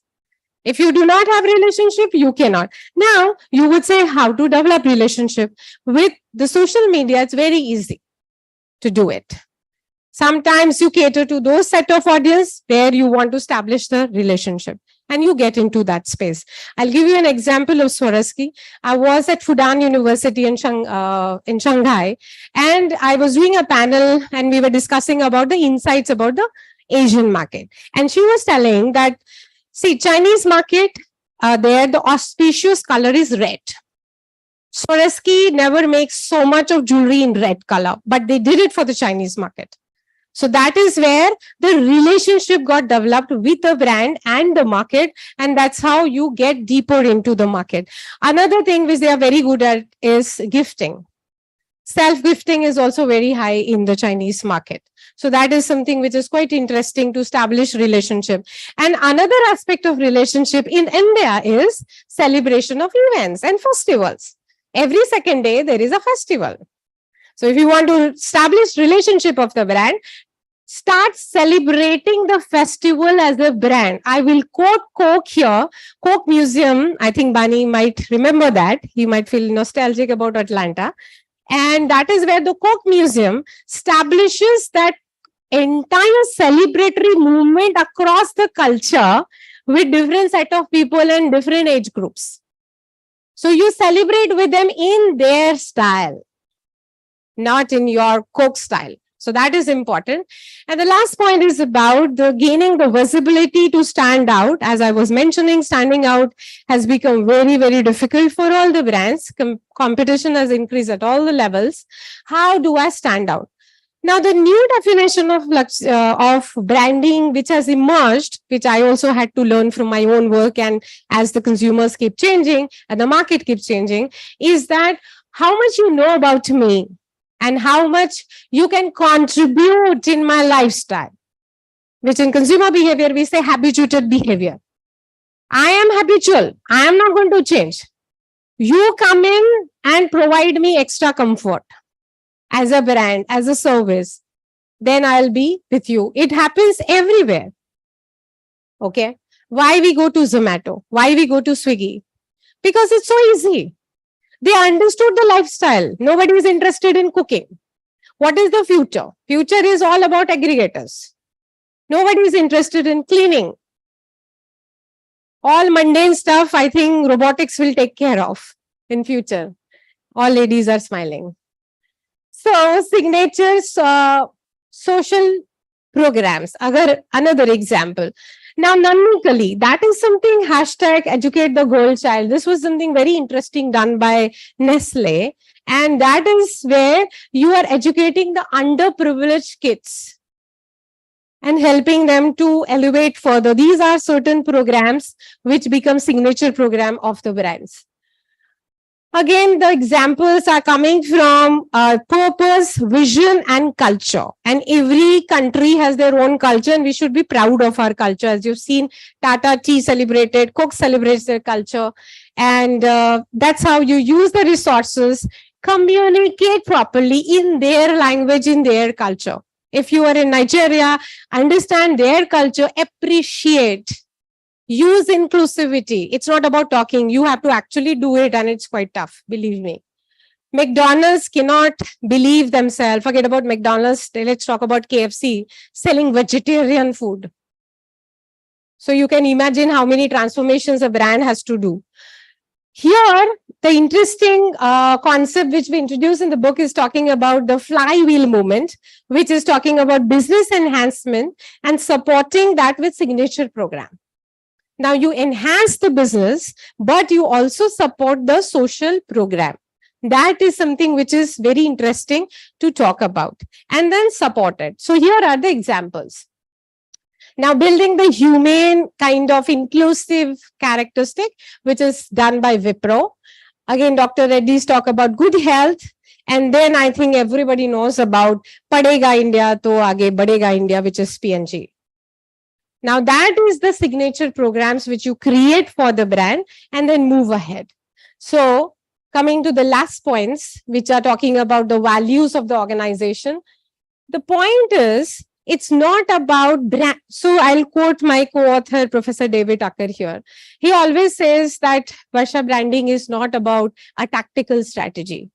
If you do not have relationship, you cannot. Now, you would say how to develop relationship. With the social media, it's very easy to do it. Sometimes you cater to those set of audience where you want to establish the relationship and you get into that space. I'll give you an example of Swarovski. I was at Fudan University in Shanghai, and I was doing a panel and we were discussing about the insights about the Asian market. And she was telling that, see, Chinese market, there the auspicious color is red. Swarovski never makes so much of jewelry in red color, but they did it for the Chinese market. So that is where the relationship got developed with the brand and the market, and that's how you get deeper into the market. Another thing which they are very good at is gifting. Self-gifting is also very high in the Chinese market. So that is something which is quite interesting to establish relationship. And another aspect of relationship in India is celebration of events and festivals. Every second day there is a festival. So if you want to establish relationship of the brand, start celebrating the festival as a brand. I will quote Coke here. Coke Museum, I think Bani might remember that. He might feel nostalgic about Atlanta. And that is where the Coke Museum establishes that entire celebratory movement across the culture with different set of people and different age groups. So you celebrate with them in their style, not in your Coke style. So that is important. And the last point is about the gaining the visibility to stand out. As I was mentioning, standing out has become very, very difficult for all the brands. Competition has increased at all the levels. How do I stand out? Now, the new definition of branding, which has emerged, which I also had to learn from my own work, and as the consumers keep changing and the market keeps changing, is that how much you know about me and how much you can contribute in my lifestyle, which in consumer behavior, we say habituated behavior. I am habitual. I am not going to change. You come in and provide me extra comfort as a brand, as a service, then I'll be with you. It happens everywhere. Okay. Why we go to Zomato? Why we go to Swiggy? Because it's so easy. They understood the lifestyle. Nobody is interested in cooking. What is the future? Future is all about aggregators. Nobody is interested in cleaning. All mundane stuff, I think robotics will take care of in future. All ladies are smiling. So signatures, social programs, another example. Now, non-locally, that is something hashtag educate the girl child. This was something very interesting done by Nestle. And that is where you are educating the underprivileged kids and helping them to elevate further. These are certain programs which become signature program of the brands. Again, the examples are coming from purpose, vision, and culture. And every country has their own culture, and we should be proud of our culture. As you've seen, Tata Tea celebrated, Coke celebrates their culture. And that's how you use the resources, communicate properly in their language, in their culture. If you are in Nigeria, understand their culture, appreciate. Use inclusivity. It's not about talking. You have to actually do it, and it's quite tough, believe me. McDonald's cannot believe themselves. Forget about McDonald's. Let's talk about KFC selling vegetarian food. So you can imagine how many transformations a brand has to do. Here, the interesting concept which we introduce in the book is talking about the flywheel movement, which is talking about business enhancement and supporting that with signature program. Now you enhance the business, but you also support the social program. That is something which is very interesting to talk about, and then support it. So here are the examples. Now, building the humane kind of inclusive characteristic, which is done by Wipro. Again, Dr. Reddy's talk about good health. And then I think everybody knows about Padega India, to Aage Badega India, which is PNG. Now, that is the signature programs which you create for the brand and then move ahead. So, coming to the last points, which are talking about the values of the organization. The point is, it's not about brand. So I'll quote my co-author, Professor David Aaker here. He always says that Varsha branding is not about a tactical strategy.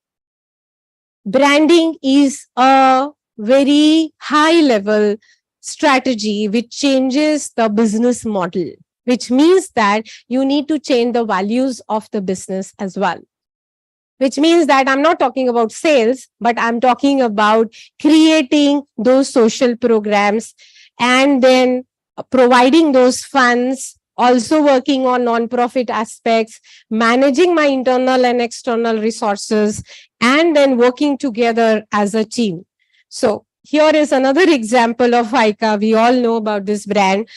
Branding is a very high level strategy which changes the business model, which means that you need to change the values of the business as well. Which means that I'm not talking about sales, but I'm talking about creating those social programs and then providing those funds, also working on non-profit aspects, managing my internal and external resources, and then working together as a team. So here is another example of IIMA. We all know about this brand.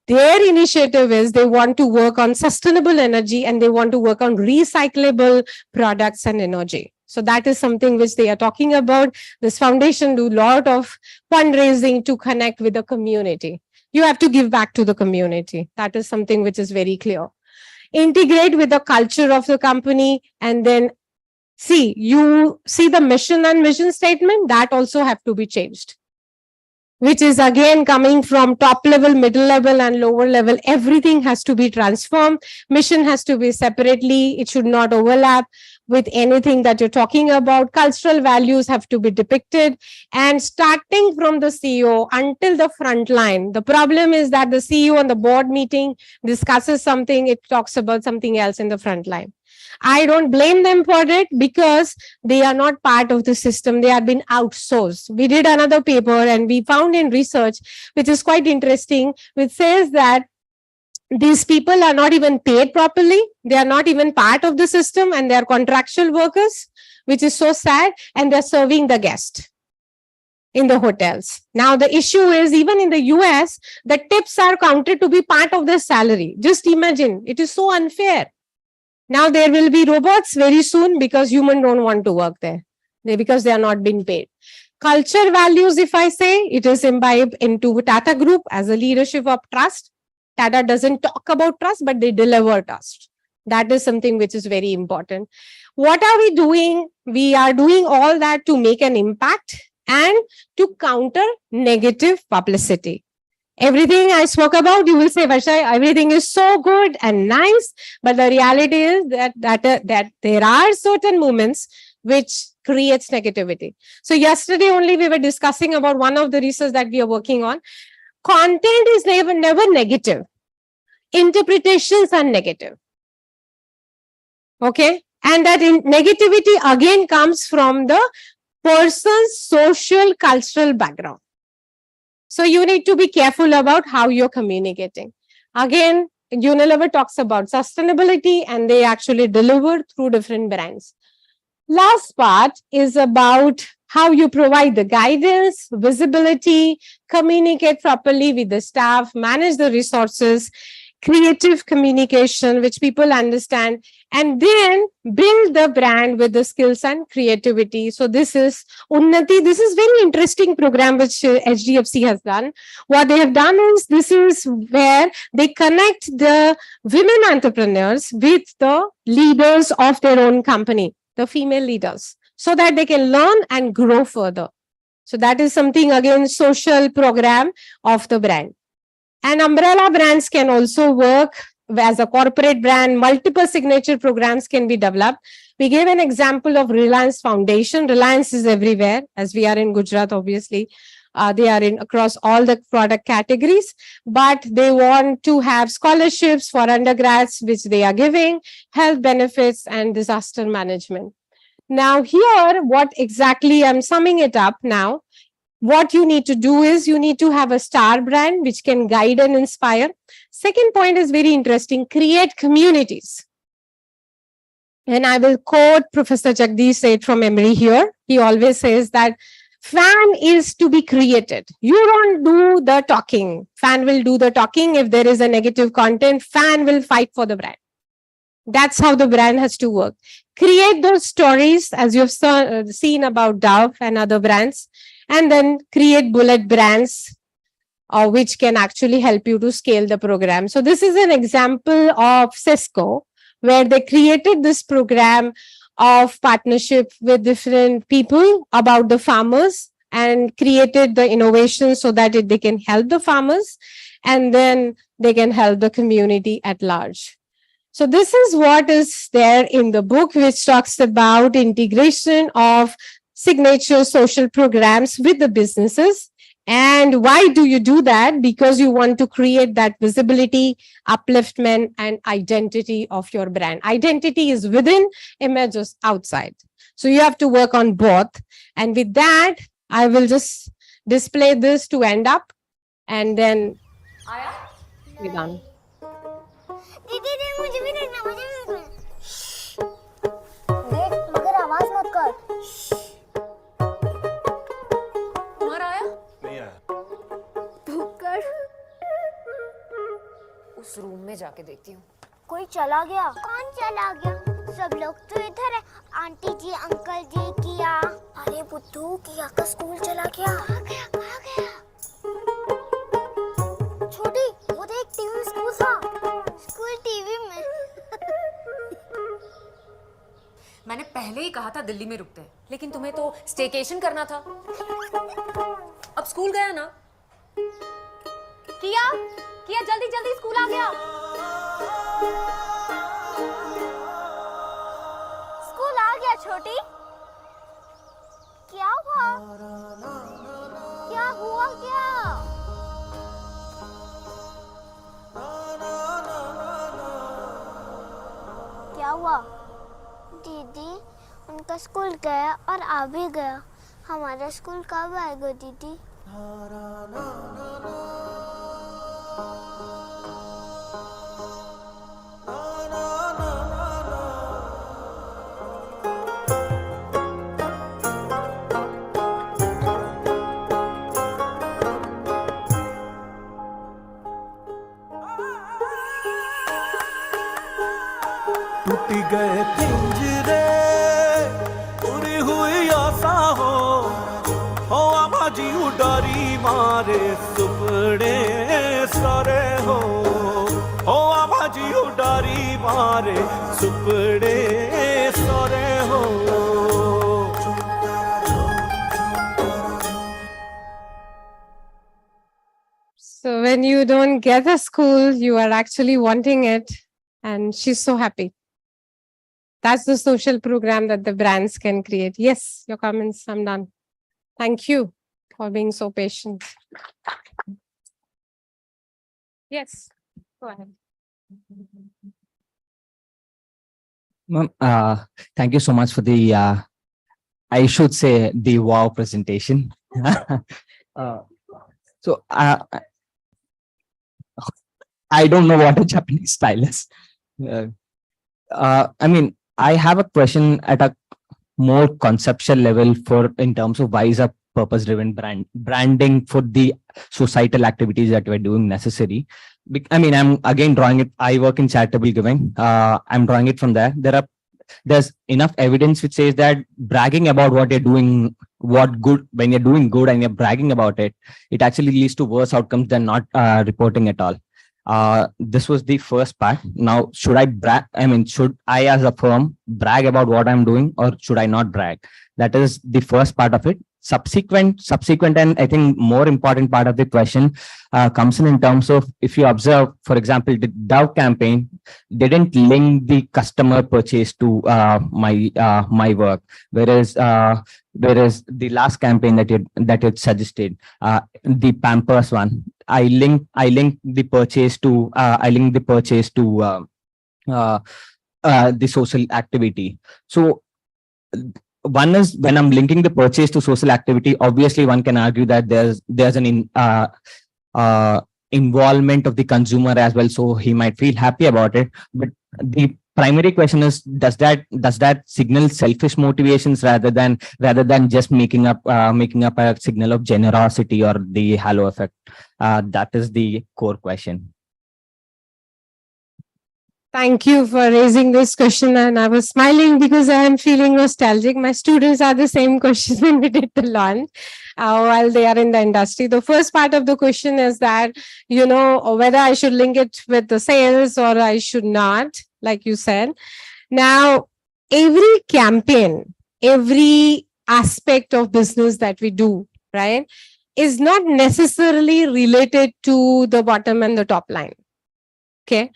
Their initiative is they want to work on sustainable energy and they want to work on recyclable products and energy. So that is something which they are talking about. This foundation do a lot of fundraising to connect with the community. You have to give back to the community. That is something which is very clear. Integrate with the culture of the company and then you see the mission and vision statement that also have to be changed. Which is again coming from top level, middle level and lower level. Everything has to be transformed. Mission has to be separately. It should not overlap with anything that you're talking about. Cultural values have to be depicted and starting from the CEO until the front line. The problem is that the CEO on the board meeting discusses something, it talks about something else in the front line. I don't blame them for it because they are not part of the system. They have been outsourced. We did another paper and we found in research, which is quite interesting, which says that these people are not even paid properly. They are not even part of the system and they are contractual workers, which is so sad, and they're serving the guest in the hotels. Now, the issue is even in the US, the tips are counted to be part of the salary. Just imagine, it is so unfair. Now there will be robots very soon because humans don't want to work there because they are not being paid. Culture values, if I say, it is imbibed into Tata Group as a leadership of trust. Tata doesn't talk about trust, but they deliver trust. That is something which is very important. What are we doing? We are doing all that to make an impact and to counter negative publicity. Everything I spoke about, you will say, Varsha, everything is so good and nice, but the reality is that there are certain moments which creates negativity. So yesterday only we were discussing about one of the research that we are working on. Content is never negative. Interpretations are negative. Okay? And that negativity again comes from the person's social, cultural background. So you need to be careful about how you're communicating. Again, Unilever talks about sustainability and they actually deliver through different brands. Last part is about how you provide the guidance, visibility, communicate properly with the staff, manage the resources, creative communication, which people understand, and then build the brand with the skills and creativity. So this is Unnati. This is very interesting program which HDFC has done. What they have done is this is where they connect the women entrepreneurs with the leaders of their own company, the female leaders, so that they can learn and grow further. So that is something, again, social program of the brand. And umbrella brands can also work as a corporate brand. Multiple signature programs can be developed. We gave an example of Reliance Foundation. Reliance is everywhere, as we are in Gujarat, obviously. They are in across all the product categories, but they want to have scholarships for undergrads, which they are giving, health benefits, and disaster management. Now here, what exactly I'm summing it up now, what you need to do is you need to have a star brand which can guide and inspire. Second point is very interesting, create communities. And I will quote Professor Jagdish Seth from memory here. He always says that fan is to be created. You don't do the talking. Fan will do the talking. If there is a negative content, fan will fight for the brand. That's how the brand has to work. Create those stories as you've seen about Dove and other brands, and then create bullet brands which can actually help you to scale the program. So this is an example of Cisco, where they created this program of partnership with different people about the farmers and created the innovation so that they can help the farmers and then they can help the community at large. So this is what is there in the book, which talks about integration of signature social programs with the businesses. And why do you do that? Because you want to create that visibility, upliftment, and identity of your brand. Identity is within, image is outside. So you have to work on both. And with that, I will just display this to end up. And then we're done. मुझे भी देखना देख मगर आवाज मत कर तुम्हारा आया नहीं आया तू कर उस रूम में जाके देखती हूँ कोई चला गया कौन चला गया सब लोग तो इधर है आंटी जी अंकल जी किया अरे बुद्धू किया का स्कूल चला गया कहाँ गया छोटी वो देख टीवी स्कूल था स्कूल टीवी में मैंने पहले ही कहा था दिल्ली में रुकते हैं लेकिन तुम्हें तो स्टेकेशन करना था अब स्कूल गया ना किया जल्दी जल्दी स्कूल आ गया स्कूल आ गया छोटी क्या हुआ क्या क्या हुआ दीदी उनका स्कूल गया और आ भी गया हमारा स्कूल कब आएगा दीदी टूटी गए पिंजरे पूरी हुई आसा हो आबाजी उडारी मारे सुपड़े सारे हो आबाजी उडारी मारे सुपड़े सारे हो So when you don't get a school, you are actually wanting it. And she's so happy. That's the social program that the brands can create. Yes, your comments, I'm done. Thank you for being so patient. Yes, go ahead. Ma'am, thank you so much for the, I should say, the wow presentation. So I don't know what a Japanese style is. I mean, I have a question at a more conceptual level for in terms of why is a purpose-driven branding for the societal activities that we're doing necessary. I mean, I'm again drawing it. I work in charitable giving. I'm drawing it from there. There's enough evidence which says that bragging about what you're doing, when you're doing good and you're bragging about it, it actually leads to worse outcomes than not reporting at all. This was the first part. Now, should I brag? I mean, should I as a firm brag about what I'm doing or should I not brag? That is the first part of it. Subsequent, and I think more important part of the question comes in terms of if you observe, for example, the Dove campaign didn't link the customer purchase to my work, whereas Whereas the last campaign that you suggested, the Pampers one, I link the purchase to the social activity. So one is, when I'm linking the purchase to social activity, obviously one can argue that there's an involvement of the consumer as well, so he might feel happy about it. But the primary question is, does that signal selfish motivations rather than just making up a signal of generosity or the halo effect? That is the core question. Thank you for raising this question, and I was smiling because I am feeling nostalgic. My students are the same question when we did the launch while they are in the industry. The first part of the question is that, whether I should link it with the sales or I should not, like you said. Now, every campaign, every aspect of business that we do, right, is not necessarily related to the bottom and the top line. Okay.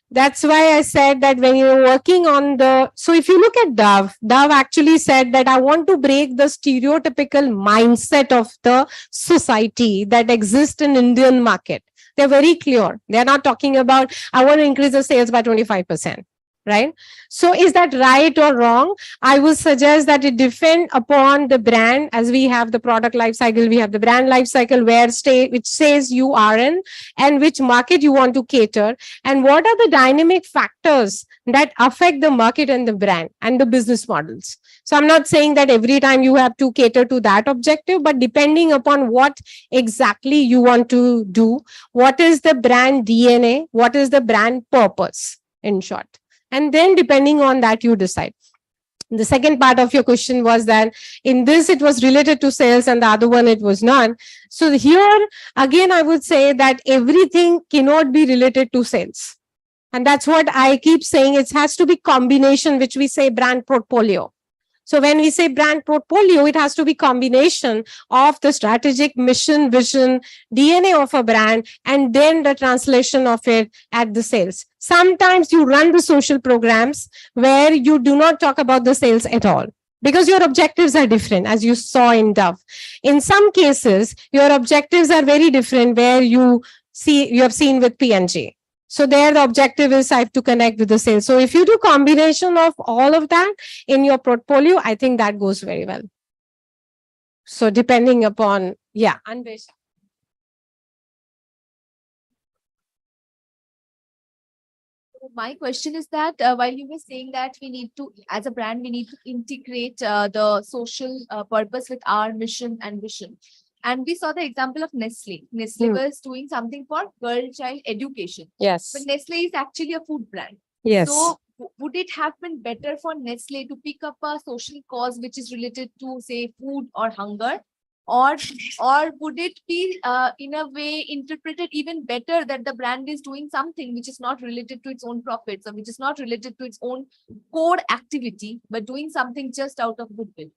That's why I said that when you're working on so if you look at Dove actually said that I want to break the stereotypical mindset of the society that exists in Indian market. They're very clear. They're not talking about, I want to increase the sales by 25%. Right? So is that right or wrong? I would suggest that it depends upon the brand. As we have the product life cycle, we have the brand life cycle which says you are in and which market you want to cater, and what are the dynamic factors that affect the market and the brand and the business models. So I'm not saying that every time you have to cater to that objective, but depending upon what exactly you want to do, what is the brand DNA, what is the brand purpose, in short. And then depending on that, you decide. The second part of your question was that in this, it was related to sales, and the other one, it was not. So here, again, I would say that everything cannot be related to sales. And that's what I keep saying. It has to be combination, which we say brand portfolio. So when we say brand portfolio, it has to be combination of the strategic mission, vision, DNA of a brand, and then the translation of it at the sales. Sometimes you run the social programs where you do not talk about the sales at all, because your objectives are different, as you saw in Dove. In some cases, your objectives are very different, where you have seen with P&G. So there the objective is I have to connect with the sales. So if you do combination of all of that in your portfolio, I think that goes very well. So depending upon, yeah, Anvesh. My question is that while you were saying that we need to, as a brand, we need to integrate the social purpose with our mission and vision. And we saw the example of Nestle. Nestle was doing something for girl-child education. Yes. But Nestle is actually a food brand. Yes. So would it have been better for Nestle to pick up a social cause which is related to, say, food or hunger? Or would it be in a way interpreted even better that the brand is doing something which is not related to its own profits, or which is not related to its own core activity, but doing something just out of goodwill?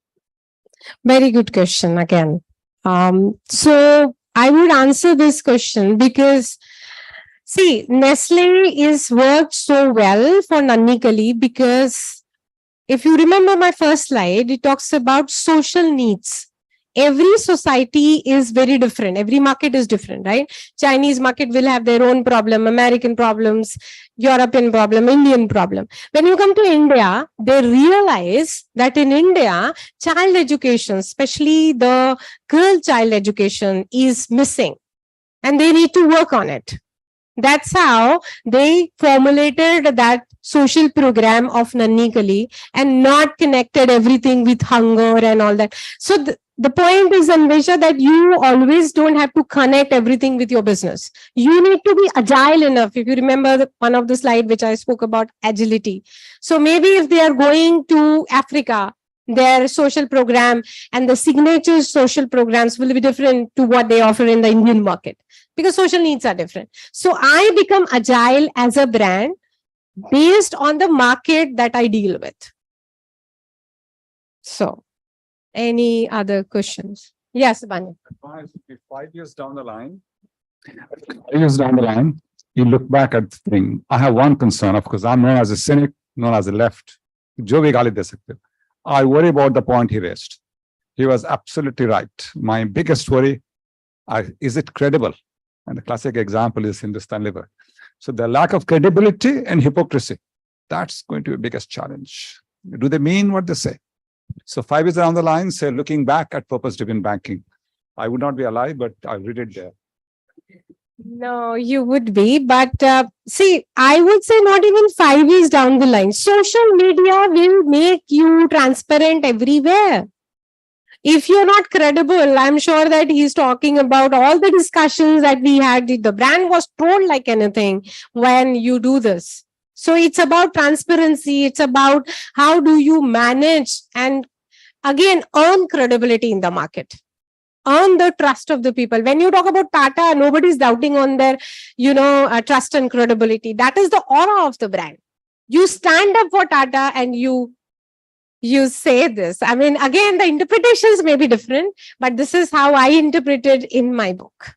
Very good question again. So I would answer this question because, see, Nestle is worked so well for Nannikali because if you remember my first slide, it talks about social needs. Every society is very different. Every market is different, right? Chinese market will have their own problem, American problems, European problem, Indian problem. When you come to India, they realize that in India, child education, especially the girl child education, is missing. And they need to work on it. That's how they formulated that social program of Nannikali and not connected everything with hunger and all that. So the point is, Anvesha, that you always don't have to connect everything with your business. You need to be agile enough. If you remember one of the slide which I spoke about agility. So maybe if they are going to Africa, their social program and the signature social programs will be different to what they offer in the Indian market, because social needs are different. So I become agile as a brand based on the market that I deal with. So, any other questions? Yes, Banya. 5 years down the line, you look back at the thing. I have one concern, of course, I'm known as a cynic, known as a left. Jo bhi gaali de sakte ho. I worry about the point he raised. He was absolutely right. My biggest worry, is it credible? And the classic example is Hindustan Liver. So the lack of credibility and hypocrisy, that's going to be the biggest challenge. Do they mean what they say? So 5 years down the line, say, looking back at purpose-driven banking, I would not be alive, but I read it there. No, you would be. But see, I would say not even 5 years down the line. Social media will make you transparent everywhere. If you're not credible, I'm sure that he's talking about all the discussions that we had. The brand was told like anything when you do this. So it's about transparency. It's about how do you manage and again earn credibility in the market. Earn the trust of the people. When you talk about Tata, nobody's doubting on their, trust and credibility. That is the aura of the brand. You stand up for Tata and you say this. I mean, again, the interpretations may be different, but this is how I interpreted in my book.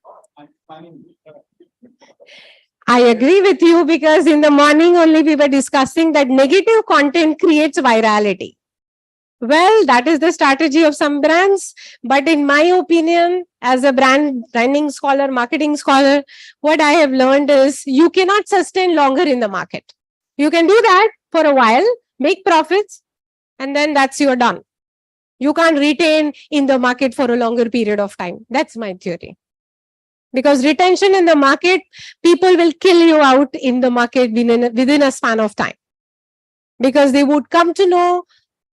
I agree with you because in the morning only we were discussing that negative content creates virality. Well, that is the strategy of some brands. But in my opinion, as a branding scholar, marketing scholar, what I have learned is you cannot sustain longer in the market. You can do that for a while, make profits, and then that's you're done. You can't retain in the market for a longer period of time. That's my theory. Because retention in the market, people will kill you out in the market within a span of time. Because they would come to know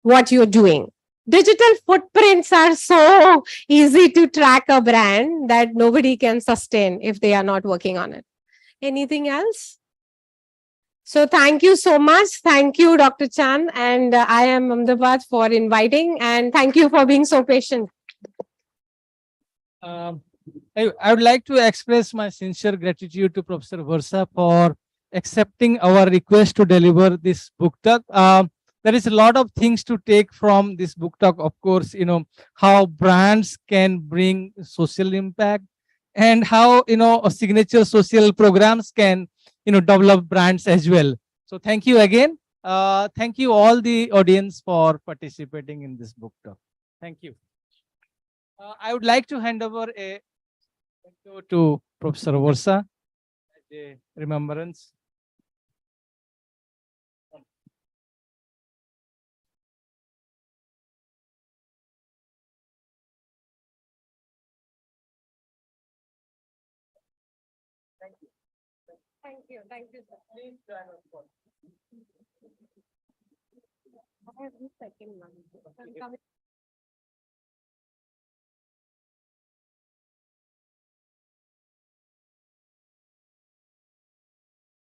what you're doing. Digital footprints are so easy to track a brand that nobody can sustain if they are not working on it. Anything else? So thank you so much. Thank you, Dr. Chan and IIM Ahmedabad for inviting, and thank you for being so patient. I would like to express my sincere gratitude to Professor Varsha for accepting our request to deliver this book talk. There is a lot of things to take from this book talk. Of course, how brands can bring social impact and how, signature social programs can, develop brands as well. So thank you again. Thank you all the audience for participating in this book talk. Thank you. I would like to hand over a to Professor Varsha as a remembrance. Thank you. Thank you. Thank you, sir. Please join us. I have the second one.